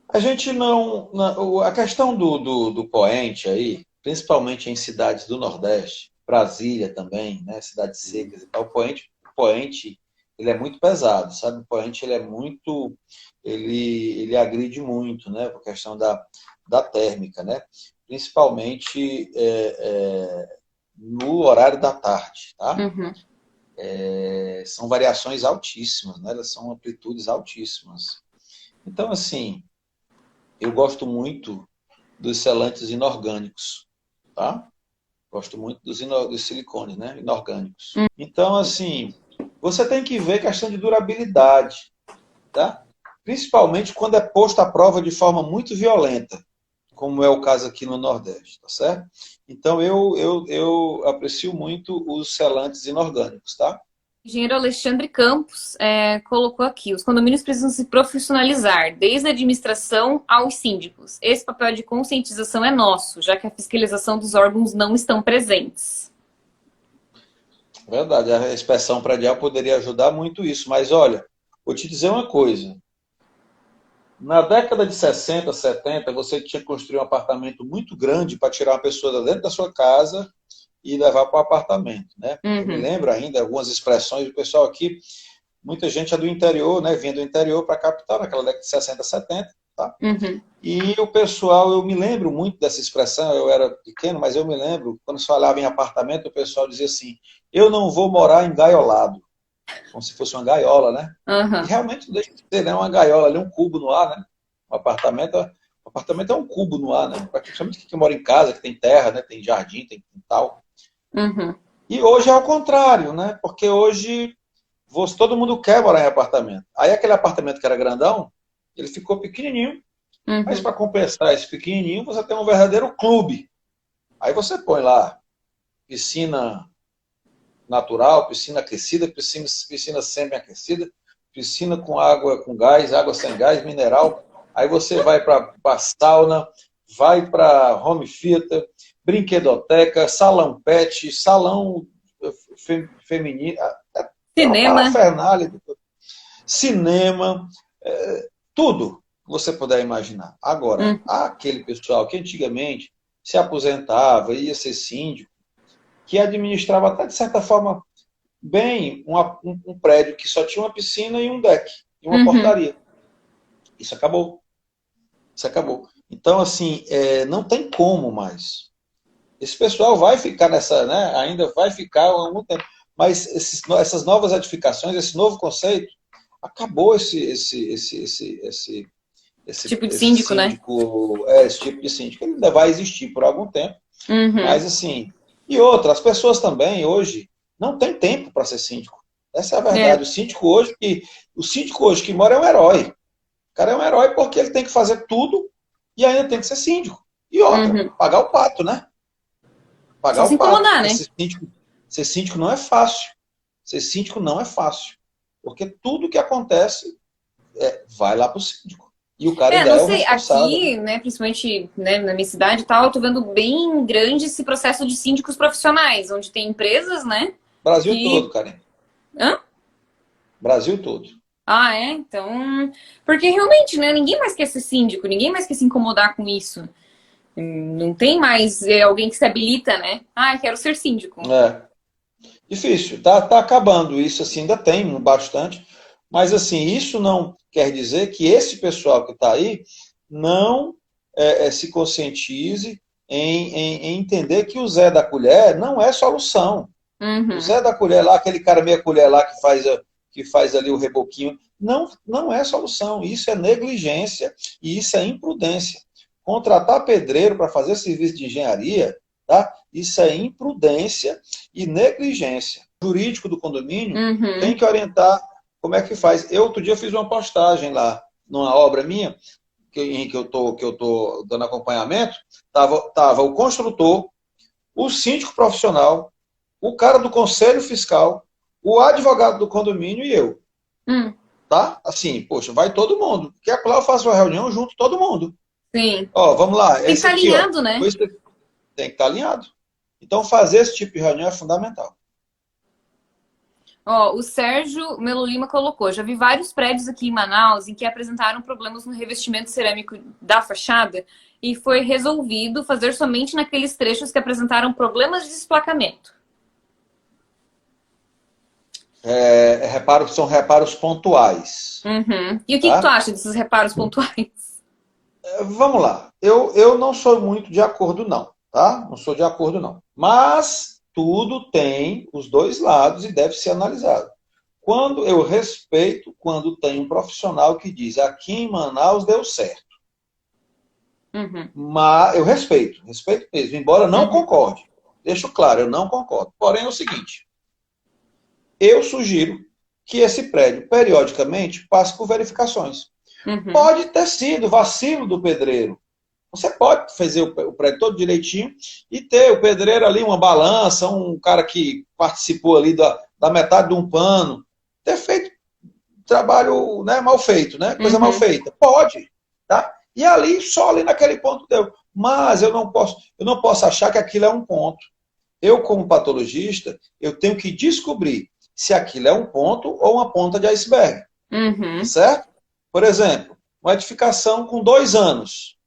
A gente não. A questão do poente aí, principalmente em cidades do Nordeste, Brasília também, né, cidades secas e tal, o poente ele é muito pesado, sabe? O poente ele é muito. Ele agride muito, né? Por questão da térmica, né? Principalmente no horário da tarde, tá?
Uhum.
São variações altíssimas, né? Elas são amplitudes altíssimas. Então, assim, eu gosto muito dos selantes inorgânicos, tá? Gosto muito dos silicones, né? Inorgânicos. Então, assim, você tem que ver questão de durabilidade, tá? Principalmente quando é posto à prova de forma muito violenta, como é o caso aqui no Nordeste, tá certo? Então, eu aprecio muito os selantes inorgânicos, tá?
Engenheiro Alexandre Campos colocou aqui: os condomínios precisam se profissionalizar, desde a administração aos síndicos. Esse papel de conscientização é nosso, já que a fiscalização dos órgãos não estão presentes.
Verdade, a inspeção predial poderia ajudar muito isso, mas olha, vou te dizer uma coisa. Na década de 60, 70, você tinha que construir um apartamento muito grande para tirar uma pessoa de dentro da sua casa e levar para o apartamento, né? Eu me
Uhum,
lembro ainda algumas expressões do pessoal aqui, muita gente é do interior, né? Vinha do interior para a capital, naquela década de 60, 70, tá?
uhum,
E o pessoal, eu me lembro muito dessa expressão, eu era pequeno, mas eu me lembro, quando se falava em apartamento, o pessoal dizia assim, eu não vou morar engaiolado, como se fosse uma gaiola, né? E
uhum,
realmente não deixa de ser, né? Uma gaiola ali, um cubo no ar, né? Um apartamento é um cubo no ar, né? Principalmente quem mora em casa, que tem terra, né? Tem jardim, tem quintal.
uhum,
E hoje é ao contrário, né? Porque hoje todo mundo quer morar em apartamento. Aí aquele apartamento que era grandão, ele ficou pequenininho, mas
uhum,
para compensar esse pequenininho, você tem um verdadeiro clube. Aí você põe lá piscina natural, piscina aquecida, piscina semi-aquecida, piscina com água com gás, água sem gás, mineral. Aí você vai para sauna, vai para home theater, brinquedoteca, salão pet, salão feminino, é uma
cinema.
parafernália, cinema, tudo que você puder imaginar. Agora,
Hum,
aquele pessoal que antigamente se aposentava, ia ser síndico, que administrava até de certa forma bem um prédio que só tinha uma piscina e um deck, e uma
uhum.
portaria. Isso acabou. Isso acabou. Então, assim, não tem como mais. Esse pessoal vai ficar nessa, né? Ainda vai ficar há algum tempo. Mas essas novas edificações, esse novo conceito, acabou
Tipo de
esse
síndico, né?
síndico, esse tipo de síndico. Ele ainda vai existir por algum tempo.
Uhum.
Mas assim, e outra, as pessoas também hoje não têm tempo para ser síndico. Essa é a verdade.
É.
O síndico hoje que mora é um herói. O cara é um herói porque ele tem que fazer tudo e ainda tem que ser síndico. E outra,
Uhum.
pagar o pato, né?
Só
Pagar
se
o pato,
incomodar,
porque
né?
ser síndico não é fácil. Ser síndico não é fácil. Porque tudo que acontece vai lá para o síndico. E o cara
É,
ainda
não
é o
sei,
responsável, né?
aqui, né, principalmente, né, na minha cidade e tal, eu tô vendo bem grande esse processo de síndicos profissionais, onde tem empresas, né,
Brasil
que...
todo, Karen.
Hã?
Brasil todo.
Ah, é? Então. Porque realmente, né? Ninguém mais quer ser síndico, ninguém mais quer se incomodar com isso. Não tem mais alguém que se habilita, né? Ah, quero ser síndico.
É, difícil, tá acabando isso, assim, ainda tem bastante, mas assim, isso não quer dizer que esse pessoal que está aí não se conscientize em entender que o Zé da Colher não é solução. O
Uhum.
Zé da Colher lá, aquele cara meia colher lá que faz ali o reboquinho, não é solução. Isso é negligência e isso é imprudência. Contratar pedreiro para fazer serviço de engenharia, tá? Isso é imprudência e negligência. O jurídico do condomínio tem
Uhum.
que orientar como é que faz. Eu, outro dia, fiz uma postagem lá, numa obra minha, em que eu tô dando acompanhamento, tava o construtor, o síndico profissional, o cara do conselho fiscal, o advogado do condomínio e eu,
Hum.
tá? Assim, poxa, vai todo mundo. Quer lá eu faço uma reunião junto todo mundo.
Sim.
Ó, vamos lá,
Tem que
esse
estar
aqui, ó,
alinhado, né?
tem que estar alinhado. Então, fazer esse tipo de reunião é fundamental.
Ó, o Sérgio Melo Lima colocou: já vi vários prédios aqui em Manaus em que apresentaram problemas no revestimento cerâmico da fachada e foi resolvido fazer somente naqueles trechos que apresentaram problemas de desplacamento.
São reparos pontuais,
Uhum. E o que tu
tá?
acha desses reparos pontuais?
Vamos lá. Eu não sou muito de acordo, não, tá? Não sou de acordo, não. Mas tudo tem os dois lados e deve ser analisado. Quando eu respeito, quando tem um profissional que diz aqui em Manaus deu certo.
Uhum.
Mas eu respeito mesmo, embora não
Uhum.
concorde. Deixo claro, eu não concordo. Porém, é o seguinte: eu sugiro que esse prédio, periodicamente, passe por verificações.
Uhum.
Pode ter sido vacilo do pedreiro. Você pode fazer o prédio todo direitinho e ter o pedreiro ali, uma balança, um cara que participou ali da metade de um pano, ter feito trabalho, né, mal feito, né? Coisa mal
Uhum.
feita. Pode, tá? E ali, só ali naquele ponto deu. Mas eu não posso achar que aquilo é um ponto. Eu, como patologista, eu tenho que descobrir se aquilo é um ponto ou uma ponta de iceberg. Tá
Uhum.
certo? Por exemplo, uma edificação com 2 anos,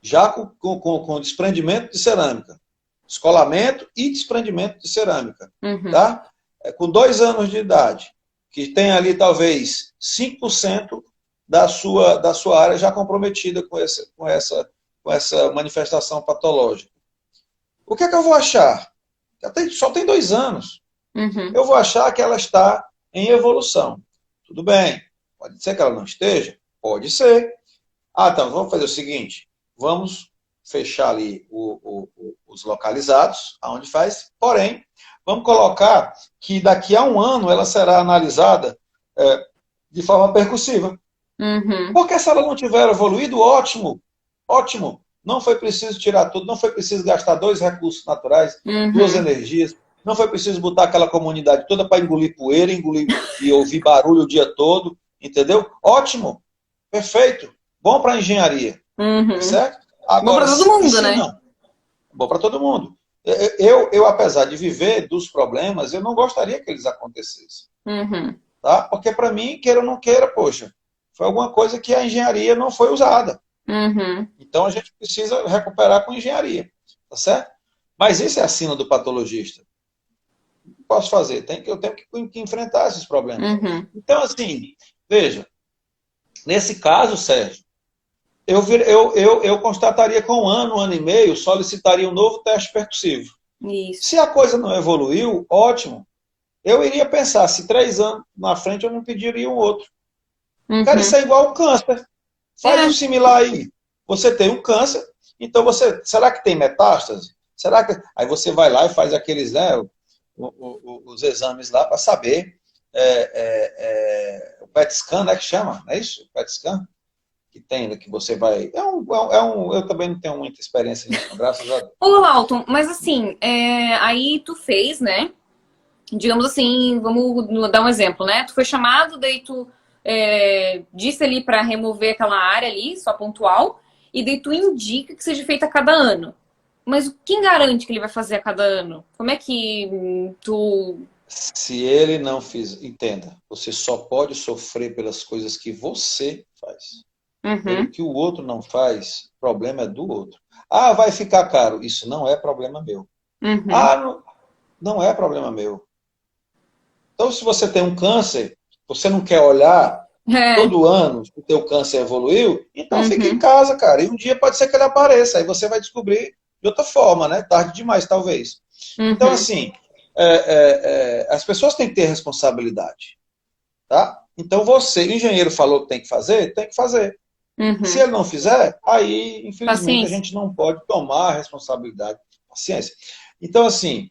já com desprendimento de cerâmica. Escolamento e desprendimento de cerâmica.
Uhum.
Tá? Com 2 anos de idade, que tem ali talvez 5% da sua área já comprometida com essa manifestação patológica. O que é que eu vou achar? Só tem 2 anos.
Uhum.
Eu vou achar que ela está em evolução. Tudo bem. Pode ser que ela não esteja? Pode ser. Ah, então vamos fazer o seguinte: vamos fechar ali os localizados, aonde faz, porém, vamos colocar que daqui a um ano ela será analisada de forma percussiva.
Uhum.
Porque se ela não tiver evoluído, ótimo, ótimo. Não foi preciso tirar tudo, não foi preciso gastar 2 recursos naturais, 2 energias, não foi preciso botar aquela comunidade toda para engolir poeira, engolir e ouvir barulho o dia todo, entendeu? Ótimo, perfeito, bom para a engenharia, tá
Uhum.
certo?
Bom
Agora,
pra todo mundo,
se
né?
não, bom para todo mundo. Apesar de viver dos problemas, eu não gostaria que eles acontecessem,
Uhum.
tá? Porque para mim, queira ou não queira, poxa, foi alguma coisa que a engenharia não foi usada.
Uhum.
Então a gente precisa recuperar com engenharia, tá certo? Mas isso é acima do patologista. O que posso fazer? Eu tenho que enfrentar esses problemas.
Uhum.
Então, assim, veja, nesse caso, Sérgio, eu constataria com um ano e meio, solicitaria um novo teste percussivo.
Isso.
Se a coisa não evoluiu, ótimo. Eu iria pensar, se 3 anos na frente eu não pediria um outro. Cara, isso
Uhum.
é igual um câncer. Faz um
É.
similar aí. Você tem um câncer, então será que tem metástase? Será que aí você vai lá e faz aqueles, né, os exames lá para saber o PET scan, né, que chama, não é isso? O PET scan que tem, né, que você vai. Eu também não tenho muita experiência nisso, graças a Deus.
Ô, Lauton, mas assim, aí tu fez, né? Digamos assim, vamos dar um exemplo, né? Tu foi chamado, daí tu disse ali para remover aquela área ali, só pontual, e daí tu indica que seja feita a cada ano. Mas quem garante que ele vai fazer a cada ano? Como é que tu
Se ele não fizer, entenda, você só pode sofrer pelas coisas que você faz. Pelo
Uhum,
que o outro não faz, o problema é do outro. Ah, vai ficar caro. Isso não é problema meu.
uhum.
Ah, não, não é problema meu. Então, se você tem um câncer, você não quer olhar
É,
todo ano que o teu câncer evoluiu, então fica em
uhum,
casa, cara. E um dia pode ser que ele apareça. Aí você vai descobrir de outra forma, né? Tarde demais, talvez. Então,
uhum,
assim, as pessoas têm que ter responsabilidade, tá? Então, você, o engenheiro falou que tem que fazer, tem que fazer. Se
uhum.
ele não fizer, aí, infelizmente, a
Paciência.
gente não pode tomar a responsabilidade. Paciência. Então, assim,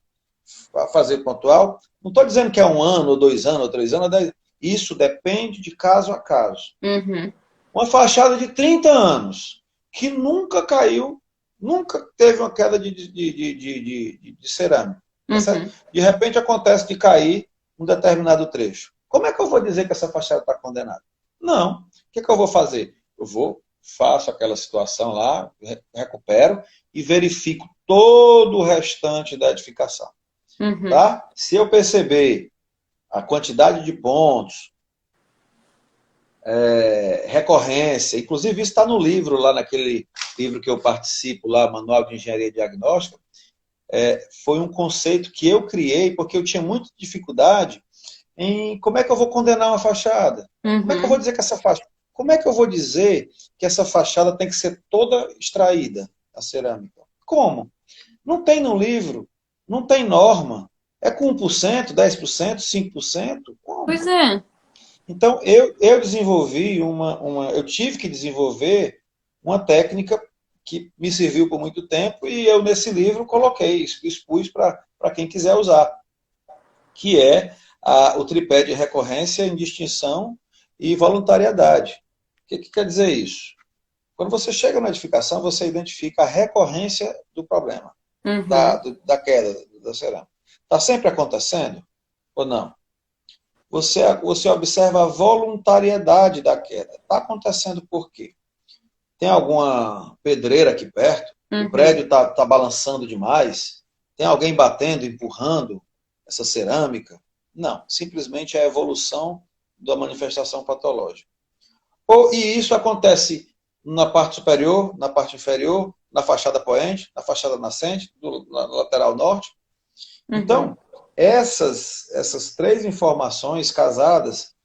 para fazer pontual, não estou dizendo que é 1 ano, ou 2 anos, ou 3 anos, ou 10. Isso depende de caso a caso.
Uhum,
Uma fachada de 30 anos, que nunca caiu, nunca teve uma queda de cerâmica, tá certo?
uhum.
De repente acontece de cair um determinado trecho. Como é que eu vou dizer que essa fachada está condenada? Não. O que, que eu vou fazer? Eu vou, faço aquela situação lá, recupero e verifico todo o restante da edificação.
Uhum.
Tá? Se eu perceber a quantidade de pontos, recorrência, inclusive isso está no livro, lá naquele livro que eu participo, lá, Manual de Engenharia Diagnóstica, foi um conceito que eu criei porque eu tinha muita dificuldade em como é que eu vou condenar uma fachada. Como é que eu vou
Uhum.
dizer que essa fachada... Como é que eu vou dizer que essa fachada tem que ser toda extraída, a cerâmica? Como? Não tem no livro, não tem norma. É com 1%, 10%, 5%?
Pois
Como?
é.
Então, eu desenvolvi eu tive que desenvolver uma técnica que me serviu por muito tempo e eu, nesse livro, coloquei, expus para quem quiser usar, que é o tripé de recorrência, indistinção e voluntariedade. O que quer dizer isso? Quando você chega na edificação, você identifica a recorrência do problema,
Uhum.
da queda da cerâmica. Está sempre acontecendo ou não? Você observa a voluntariedade da queda. Está acontecendo por quê? Tem alguma pedreira aqui perto? O
Uhum.
prédio está balançando demais? Tem alguém batendo, empurrando essa cerâmica? Não, simplesmente é a evolução da manifestação patológica. E isso acontece na parte superior, na parte inferior, na fachada poente, na fachada nascente, na lateral norte.
Uhum.
Então, essas três informações casadas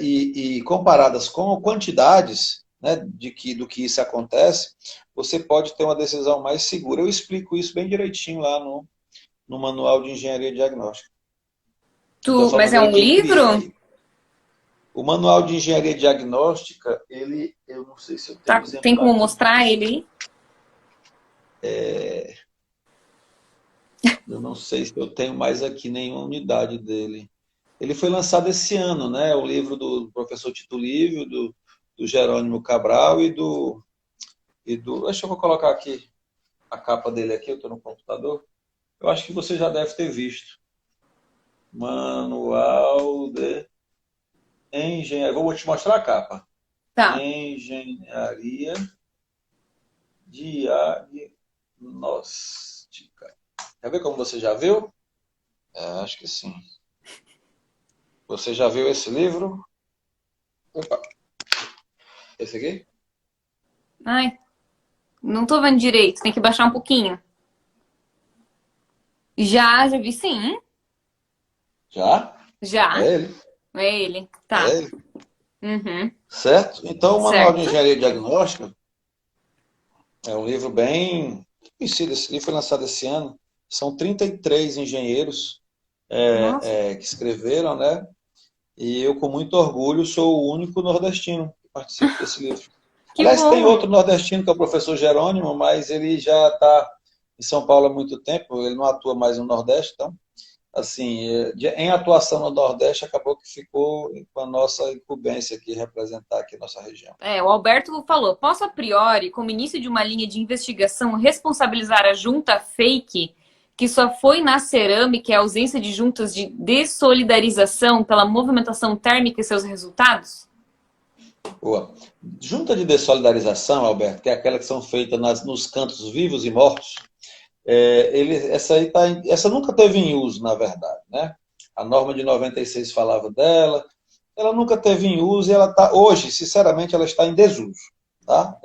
e comparadas com quantidades, né, do que isso acontece, você pode ter uma decisão mais segura. Eu explico isso bem direitinho lá no Manual de Engenharia Diagnóstica. Eu estou
Mas
falando
é
ele
um
que eu
livro?
criei. O Manual de Engenharia Diagnóstica, eu não sei se eu tenho um
Tá, tem
exemplar
como
aqui
mostrar
disso.
ele aí?
Eu não sei se eu tenho mais aqui nenhuma unidade dele. Ele foi lançado esse ano, né? O livro do professor Tito Livio, do Jerônimo Cabral Deixa eu colocar aqui a capa dele aqui, eu estou no computador. Eu acho que você já deve ter visto. Manual de Engenharia. Vou te mostrar a capa.
Tá.
Engenharia Diagnóstica. Quer ver como você já viu? Acho que sim. Você já viu esse livro? Opa, esse aqui?
Ai, não tô vendo direito. Tem que baixar um pouquinho. Já vi sim.
Já?
Já.
É ele.
É ele.
É
Tá.
ele.
Uhum.
Certo? Então, o Manual de
Certo.
Engenharia Diagnóstica é um livro bem conhecido. Esse livro foi lançado esse ano. São 33 engenheiros
Nossa,
que escreveram, né? E eu, com muito orgulho, sou o único nordestino que participa desse livro.
que
Aliás, tem
bom.
outro nordestino, que é o professor Jerônimo, mas ele já está em São Paulo há muito tempo, ele não atua mais no Nordeste, então, assim, em atuação no Nordeste, acabou que ficou com a nossa incumbência aqui, representar aqui a nossa região.
É, o Alberto falou: posso a priori, como início de uma linha de investigação, responsabilizar a junta fake que só foi na cerâmica e a ausência de juntas de dessolidarização pela movimentação térmica e seus resultados?
Boa. Junta de dessolidarização, Alberto, que é aquela que são feitas nos cantos vivos e mortos, essa nunca teve em uso, na verdade, né? A norma de 96 falava dela. Ela nunca teve em uso e ela está, hoje, sinceramente, ela está em desuso. Tá?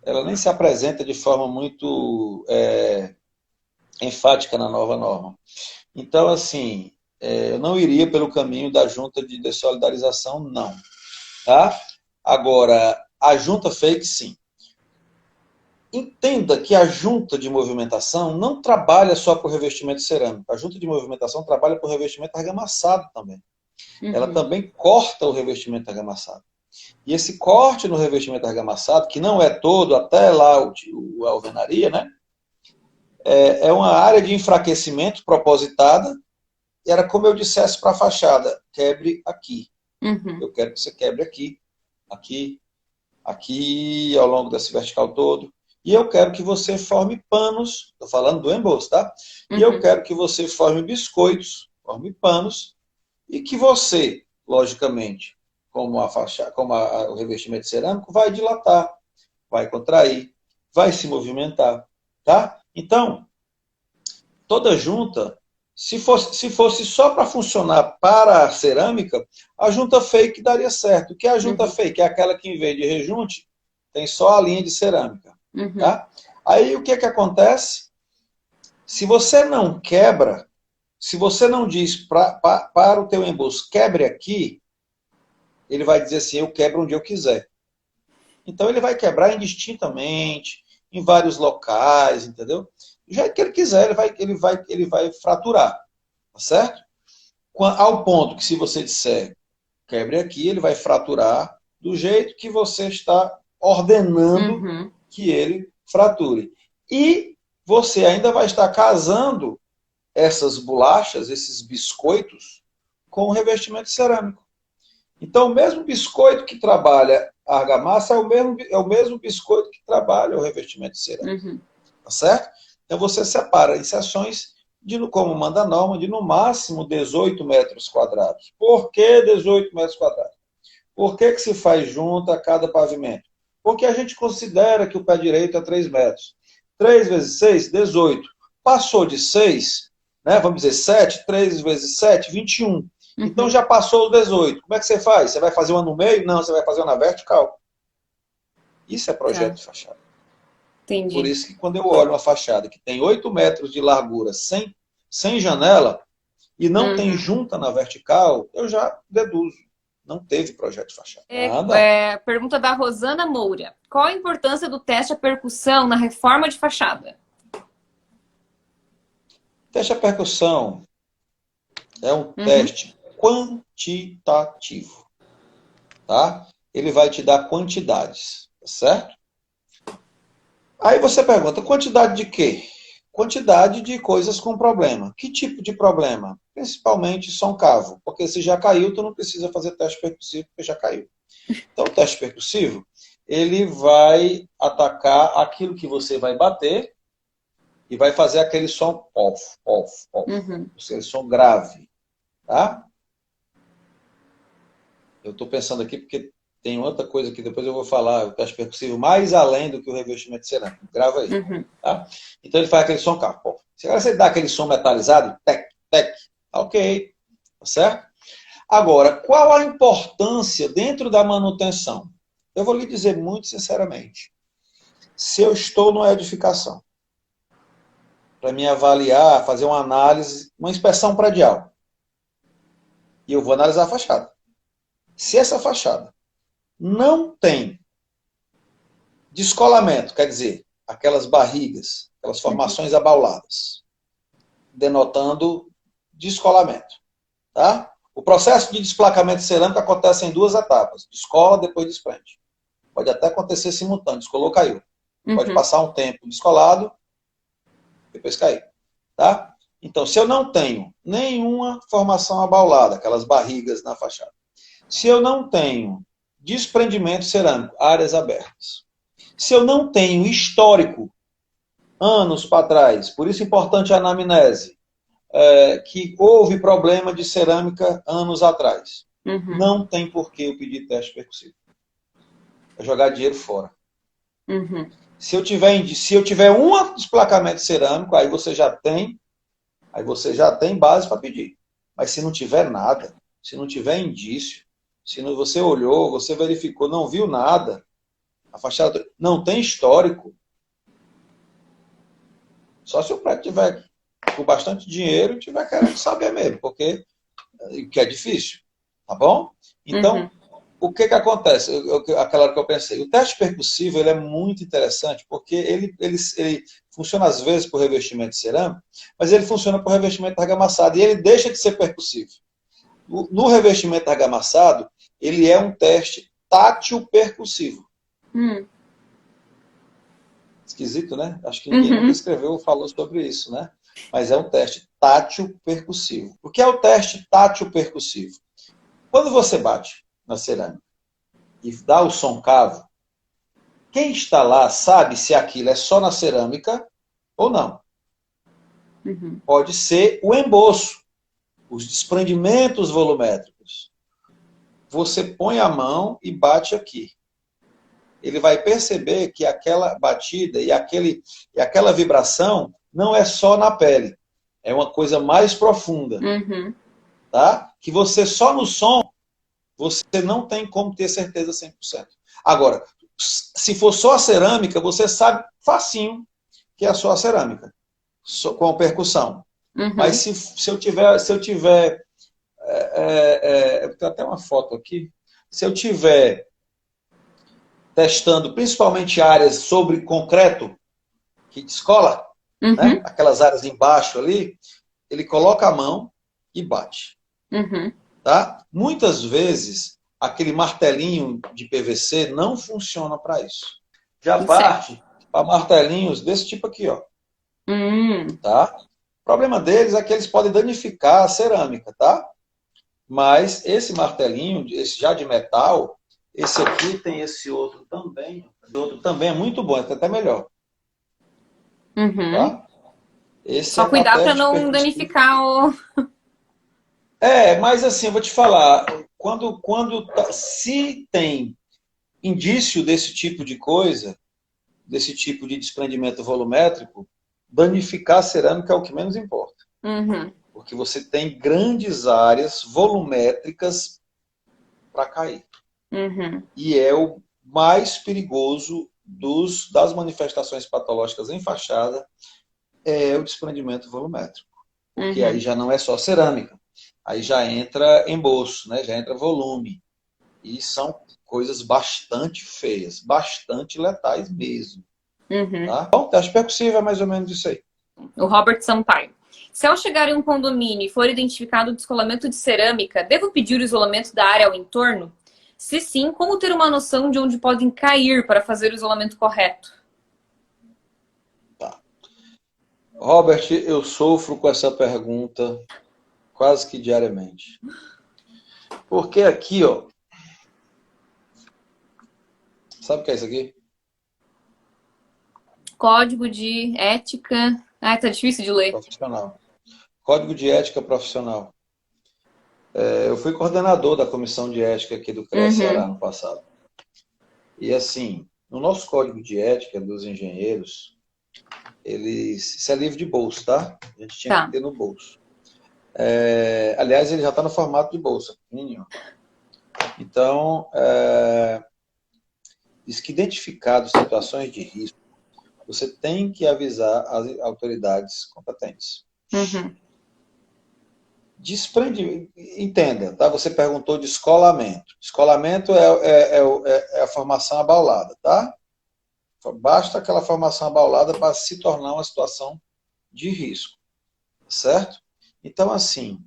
Ela nem se apresenta de forma muito enfática na nova norma. Então, assim, eu não iria pelo caminho da junta de dessolidarização, não. Tá? Agora, a junta fake, sim. Entenda que a junta de movimentação não trabalha só por revestimento cerâmico. A junta de movimentação trabalha por revestimento argamassado também. Ela também corta o revestimento argamassado. E esse corte no revestimento argamassado, que não é todo, até lá a alvenaria, né? É uma área de enfraquecimento propositada. E era como eu dissesse para a fachada, quebre aqui. Eu quero que você quebre aqui, aqui, aqui, ao longo desse vertical todo. E eu quero que você forme panos, estou falando do emboço, tá? E eu quero que você forme biscoitos, forme panos, e que você, logicamente, como o revestimento cerâmico, vai dilatar, vai contrair, vai se movimentar, tá? Então, toda junta, se fosse só para funcionar para a cerâmica, a junta fake daria certo. O que é a junta fake? É aquela que, em vez de rejunte, tem só a linha de cerâmica. Tá? Aí, o que acontece? Se você não quebra, se você não diz para o teu emboço, quebre aqui, ele vai dizer assim, eu quebro onde eu quiser. Então, ele vai quebrar indistintamente, em vários locais, entendeu? Do jeito que ele quiser, ele vai fraturar, tá certo? Ao ponto que, se você disser, quebre aqui, ele vai fraturar do jeito que você está ordenando que ele frature. E você ainda vai estar casando essas bolachas, esses biscoitos, com o revestimento cerâmico. Então, o mesmo biscoito que trabalha a argamassa é o mesmo biscoito que trabalha o revestimento cerâmico. Tá certo? Então, você separa em seções, como manda a norma, de no máximo 18 metros quadrados. Por que 18 metros quadrados? Por que se faz junta a cada pavimento? Porque a gente considera que o pé direito é 3 metros. 3 vezes 6, 18. Passou de 6, né, vamos dizer 7, 3 vezes 7, 21. Então já passou os 18. Como é que você faz? Você vai fazer uma no meio? Não, você vai fazer uma na vertical. Isso é projeto de fachada.
Entendi.
Por isso que quando eu olho uma fachada que tem 8 metros de largura sem janela e não tem junta na vertical, eu já deduzo. Não teve projeto de fachada.
Pergunta da Rosana Moura. Qual a importância do teste à percussão na reforma de fachada?
Teste à percussão é um teste quantitativo. Tá? Ele vai te dar quantidades, tá certo? Aí você pergunta, quantidade de quê? Quantidade de coisas com problema. Que tipo de problema? Principalmente som cavo, porque se já caiu, tu não precisa fazer teste percussivo, porque já caiu. Então, o teste percussivo, ele vai atacar aquilo que você vai bater e vai fazer aquele som off, off, off. Aquele som grave, tá? Eu estou pensando aqui porque tem outra coisa que depois eu vou falar, o teste percussivo, mais além do que o revestimento cerâmico. Grava aí. Tá? Então, ele faz aquele som cavo. Se você dá aquele som metalizado, tec, tec, ok, tá certo? Agora, qual a importância dentro da manutenção? Eu vou lhe dizer muito sinceramente. Se eu estou numa edificação, para me avaliar, fazer uma análise, uma inspeção predial, e eu vou analisar a fachada. Se essa fachada não tem descolamento, quer dizer, aquelas barrigas, aquelas formações abauladas, denotando descolamento, tá? O processo de desplacamento cerâmico acontece em 2 etapas. Descola, depois desprende. Pode até acontecer simultâneo. Descolou, caiu. Pode passar um tempo descolado, depois cair. Tá? Então, se eu não tenho nenhuma formação abaulada, aquelas barrigas na fachada, se eu não tenho desprendimento cerâmico, áreas abertas, se eu não tenho histórico, anos para trás, por isso é importante a anamnese, que houve problema de cerâmica anos atrás. Não tem por que eu pedir teste percussivo. É jogar dinheiro fora. Se eu tiver um desplacamento cerâmico, aí você já tem Aí você já tem base para pedir. Mas se não tiver nada, se não tiver indício, se não, você olhou, você verificou, não viu nada, a fachada não tem histórico, só se o prédio tiver com bastante dinheiro e tiver querendo saber mesmo, porque que é difícil, tá bom? Então, o que acontece? Aquela hora que eu pensei, o teste percussivo ele é muito interessante, porque ele funciona às vezes por revestimento de cerâmica, mas ele funciona por revestimento de argamassa, e ele deixa de ser percussivo. No revestimento argamassado, ele é um teste tátil percussivo. Esquisito, né? Acho que ninguém nunca escreveu ou falou sobre isso, né? Mas é um teste tátil percussivo. O que é o teste tátil percussivo? Quando você bate na cerâmica e dá o som cavo, quem está lá sabe se aquilo é só na cerâmica ou não. Pode ser o emboço, os desprendimentos volumétricos. Você põe a mão e bate aqui. Ele vai perceber que aquela batida e aquela vibração não é só na pele. É uma coisa mais profunda. Tá? Que você só no som, você não tem como ter certeza 100%. Agora, se for só a cerâmica, você sabe facinho que é só a cerâmica, com a percussão. Mas se eu tiver eu tenho até uma foto aqui, se eu tiver testando principalmente áreas sobre concreto, que descola, né? Aquelas áreas embaixo ali, ele coloca a mão e bate. Tá? Muitas vezes, aquele martelinho de PVC não funciona para isso. Já parte para martelinhos desse tipo aqui, ó. Tá? O problema deles é que eles podem danificar a cerâmica, tá? Mas esse martelinho, esse já de metal, esse aqui tem esse outro também. Esse outro também é muito bom, é até melhor. Tá? Esse
Só cuidar para não danificar o...
Mas assim, eu vou te falar, se tem indício desse tipo de coisa, desse tipo de desprendimento volumétrico, danificar a cerâmica é o que menos importa. Porque você tem grandes áreas volumétricas para cair. E é o mais perigoso das manifestações patológicas em fachada, é o desprendimento volumétrico. Porque aí já não é só cerâmica. Aí já entra emboço, né? Já entra volume. E são coisas bastante feias, bastante letais mesmo. Tá? Bom, teste percussivo é mais ou menos isso aí.
O Robert Sampaio. Se ao chegar em um condomínio e for identificado o descolamento de cerâmica, devo pedir o isolamento da área ao entorno? Se sim, como ter uma noção de onde podem cair para fazer o isolamento correto?
Tá. Robert, eu sofro com essa pergunta quase que diariamente. Porque aqui, ó, sabe o que é isso aqui?
Código de ética... tá difícil de ler.
Profissional. Código de ética profissional. Eu fui coordenador da comissão de ética aqui do CREA Ceará no passado. E assim, no nosso código de ética dos engenheiros, isso é livre de bolso, tá? A gente tinha que ter no bolso. Aliás, ele já está no formato de bolsa, pequenininho. Então, diz que identificados situações de risco, você tem que avisar as autoridades competentes. Entenda, tá? Você perguntou de escolamento. Escolamento é a formação abaulada, tá? Basta aquela formação abaulada para se tornar uma situação de risco, certo? Então, assim,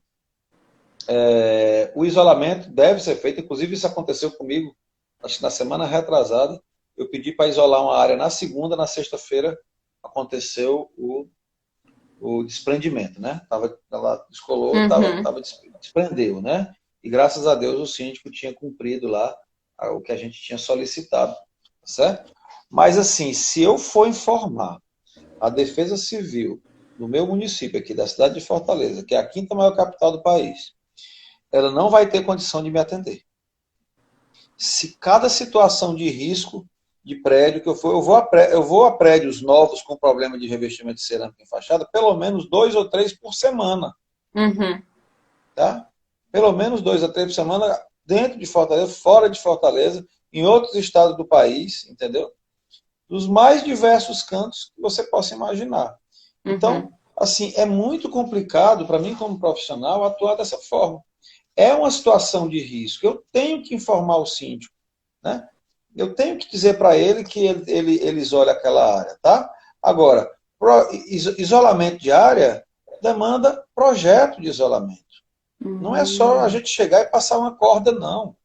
o isolamento deve ser feito, inclusive isso aconteceu comigo, acho que na semana retrasada, eu pedi para isolar uma área na segunda, na sexta-feira aconteceu o desprendimento, né? Ela descolou, desprendeu, né? E graças a Deus o síndico tinha cumprido lá o que a gente tinha solicitado, certo? Mas assim, se eu for informar a Defesa Civil no meu município aqui, da cidade de Fortaleza, que é a quinta maior capital do país, ela não vai ter condição de me atender. Se cada situação de risco de prédio que eu vou a prédios novos com problema de revestimento de cerâmica em fachada, pelo menos 2 ou 3 por semana,
Uhum.
tá? Pelo menos 2 a 3 por semana, dentro de Fortaleza, fora de Fortaleza, em outros estados do país, entendeu? Dos mais diversos cantos que você possa imaginar.
Uhum.
Então, assim, é muito complicado para mim como profissional atuar dessa forma. É uma situação de risco. Eu tenho que informar o síndico, né? Eu tenho que dizer para ele que ele isole aquela área, tá? Agora, isolamento de área demanda projeto de isolamento. Não é só a
Uhum.
gente chegar e passar uma corda, não.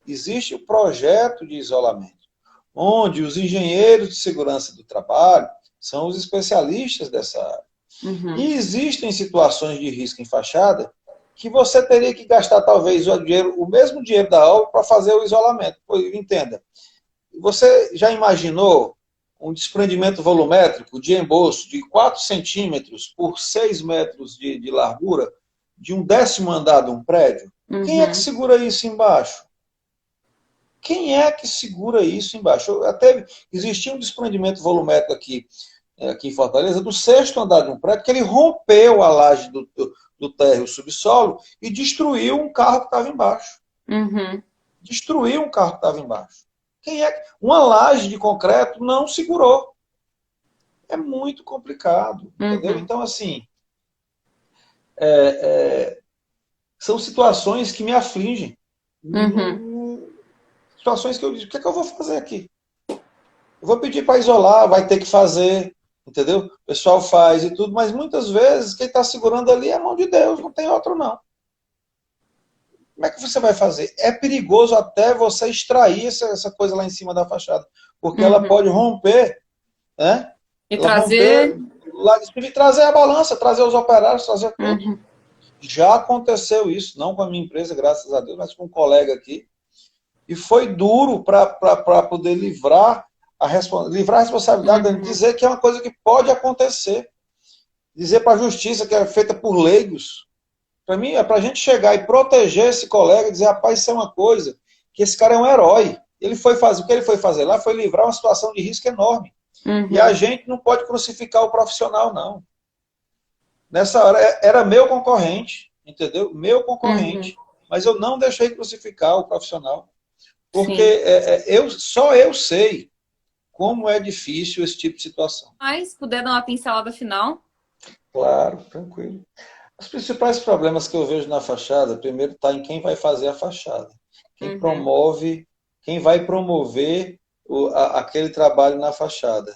Existe o projeto de isolamento, onde os engenheiros de segurança do trabalho são os especialistas dessa área.
Uhum.
E existem situações de risco em fachada que você teria que gastar talvez o mesmo dinheiro da obra para fazer o isolamento. Entenda, você já imaginou um desprendimento volumétrico de embolso de 4 centímetros por 6 metros de largura de um 10º andar de um prédio? Quem é que
Uhum.
segura isso embaixo? Quem é que segura isso embaixo? Até existia um desprendimento volumétrico aqui em Fortaleza, do 6º andar de um prédio, que ele rompeu a laje do térreo subsolo e destruiu um carro que estava embaixo.
Uhum.
Destruiu um carro que estava embaixo. Uma laje de concreto não segurou. É muito complicado, entendeu?
Uhum.
Então, assim, são situações que me afligem.
Uhum.
Situações que eu digo, o que é que eu vou fazer aqui? Eu vou pedir para isolar, vai ter que fazer, entendeu? O pessoal faz e tudo, mas muitas vezes quem está segurando ali é a mão de Deus, não tem outro não. Como é que você vai fazer? É perigoso até você extrair essa coisa lá em cima da fachada, porque ela
Uhum.
pode romper, né?
E
Ela romper
trazer.
lá de cima e trazer a balança, trazer os operários, trazer todos.
Uhum.
Já aconteceu isso, não com a minha empresa, graças a Deus, mas com um colega aqui. E foi duro para poder livrar a responsabilidade,
Uhum.
dizer que é uma coisa que pode acontecer. Dizer para a justiça que é feita por leigos. Para mim, é para a gente chegar e proteger esse colega e dizer, rapaz, isso é uma coisa, que esse cara é um herói. Ele foi fazer, o que ele foi fazer lá foi livrar uma situação de risco enorme. E a
Uhum.
gente não pode crucificar o profissional, não. Nessa hora, era meu concorrente, entendeu? Meu
Uhum.
concorrente. Mas eu não deixei crucificar o profissional, porque
Sim.
só eu sei como é difícil esse tipo de situação.
Mas, puder dar uma pincelada final.
Claro, tranquilo. Os principais problemas que eu vejo na fachada, primeiro está em quem vai fazer a fachada. Quem
Uhum.
promove, quem vai promover aquele trabalho na fachada.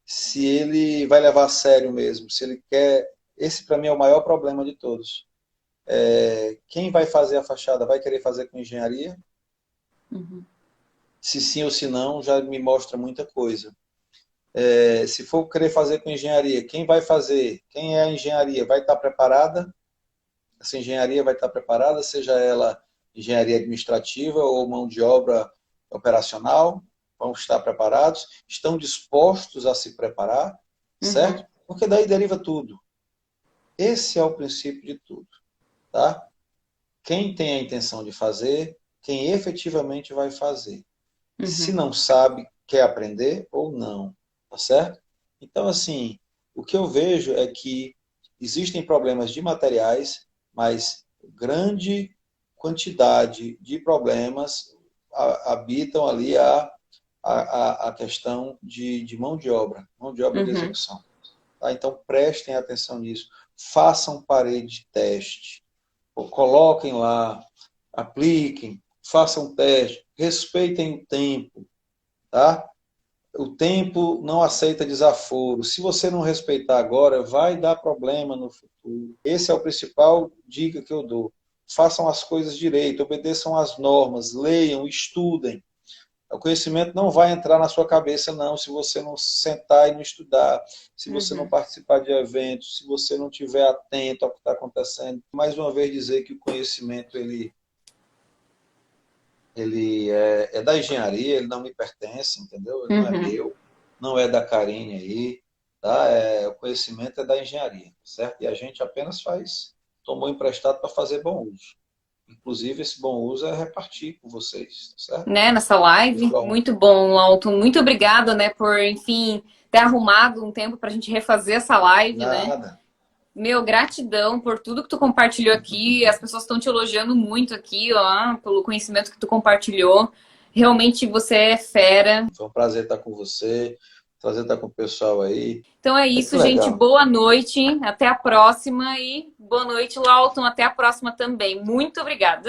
Se ele vai levar a sério mesmo, se ele quer. Esse, para mim, é o maior problema de todos. Quem vai fazer a fachada vai querer fazer com engenharia?
Uhum.
Se sim ou se não, já me mostra muita coisa. Se for querer fazer com engenharia, quem vai fazer? Quem é a engenharia? Vai estar preparada? Essa engenharia vai estar preparada, seja ela engenharia administrativa ou mão de obra operacional, vão estar preparados, estão dispostos a se preparar,
Uhum.
certo? Porque daí deriva tudo. Esse é o princípio de tudo, tá? Quem tem a intenção de fazer, quem efetivamente vai fazer. Se
Uhum.
não sabe, quer aprender ou não, tá certo? Então, assim, o que eu vejo é que existem problemas de materiais, mas grande quantidade de problemas habitam ali a questão de mão de obra de
Uhum.
execução. Tá? Então, prestem atenção nisso. Façam parede de teste, ou coloquem lá, apliquem, façam teste, respeitem o tempo, tá? O tempo não aceita desaforo. Se você não respeitar agora, vai dar problema no futuro. Esse é o principal dica que eu dou. Façam as coisas direito, obedeçam às normas, leiam, estudem. O conhecimento não vai entrar na sua cabeça, não, se você não sentar e não estudar, se você não
Uhum.
participar de eventos, se você não estiver atento ao que está acontecendo. Mais uma vez dizer que o conhecimento ele é da engenharia, ele não me pertence, entendeu? Ele não é
Uhum.
meu, não é da Karine aí, tá? O conhecimento é da engenharia, certo? E a gente apenas tomou emprestado para fazer bom uso. Inclusive, esse bom uso é repartir com vocês, tá certo?
Né, nessa live.
Então,
Muito bom, Alton. Muito obrigada, né, por, enfim, ter arrumado um tempo pra gente refazer essa live, né?
nada.
Meu, gratidão por tudo que tu compartilhou aqui. As pessoas estão te elogiando muito aqui, ó, pelo conhecimento que tu compartilhou. Realmente você é fera.
Foi um prazer estar com você, prazer estar com o pessoal aí.
Então é
Muito
isso, gente.
legal.
Boa noite. Até a próxima. E boa noite, Lauton. Até a próxima também. Muito obrigada.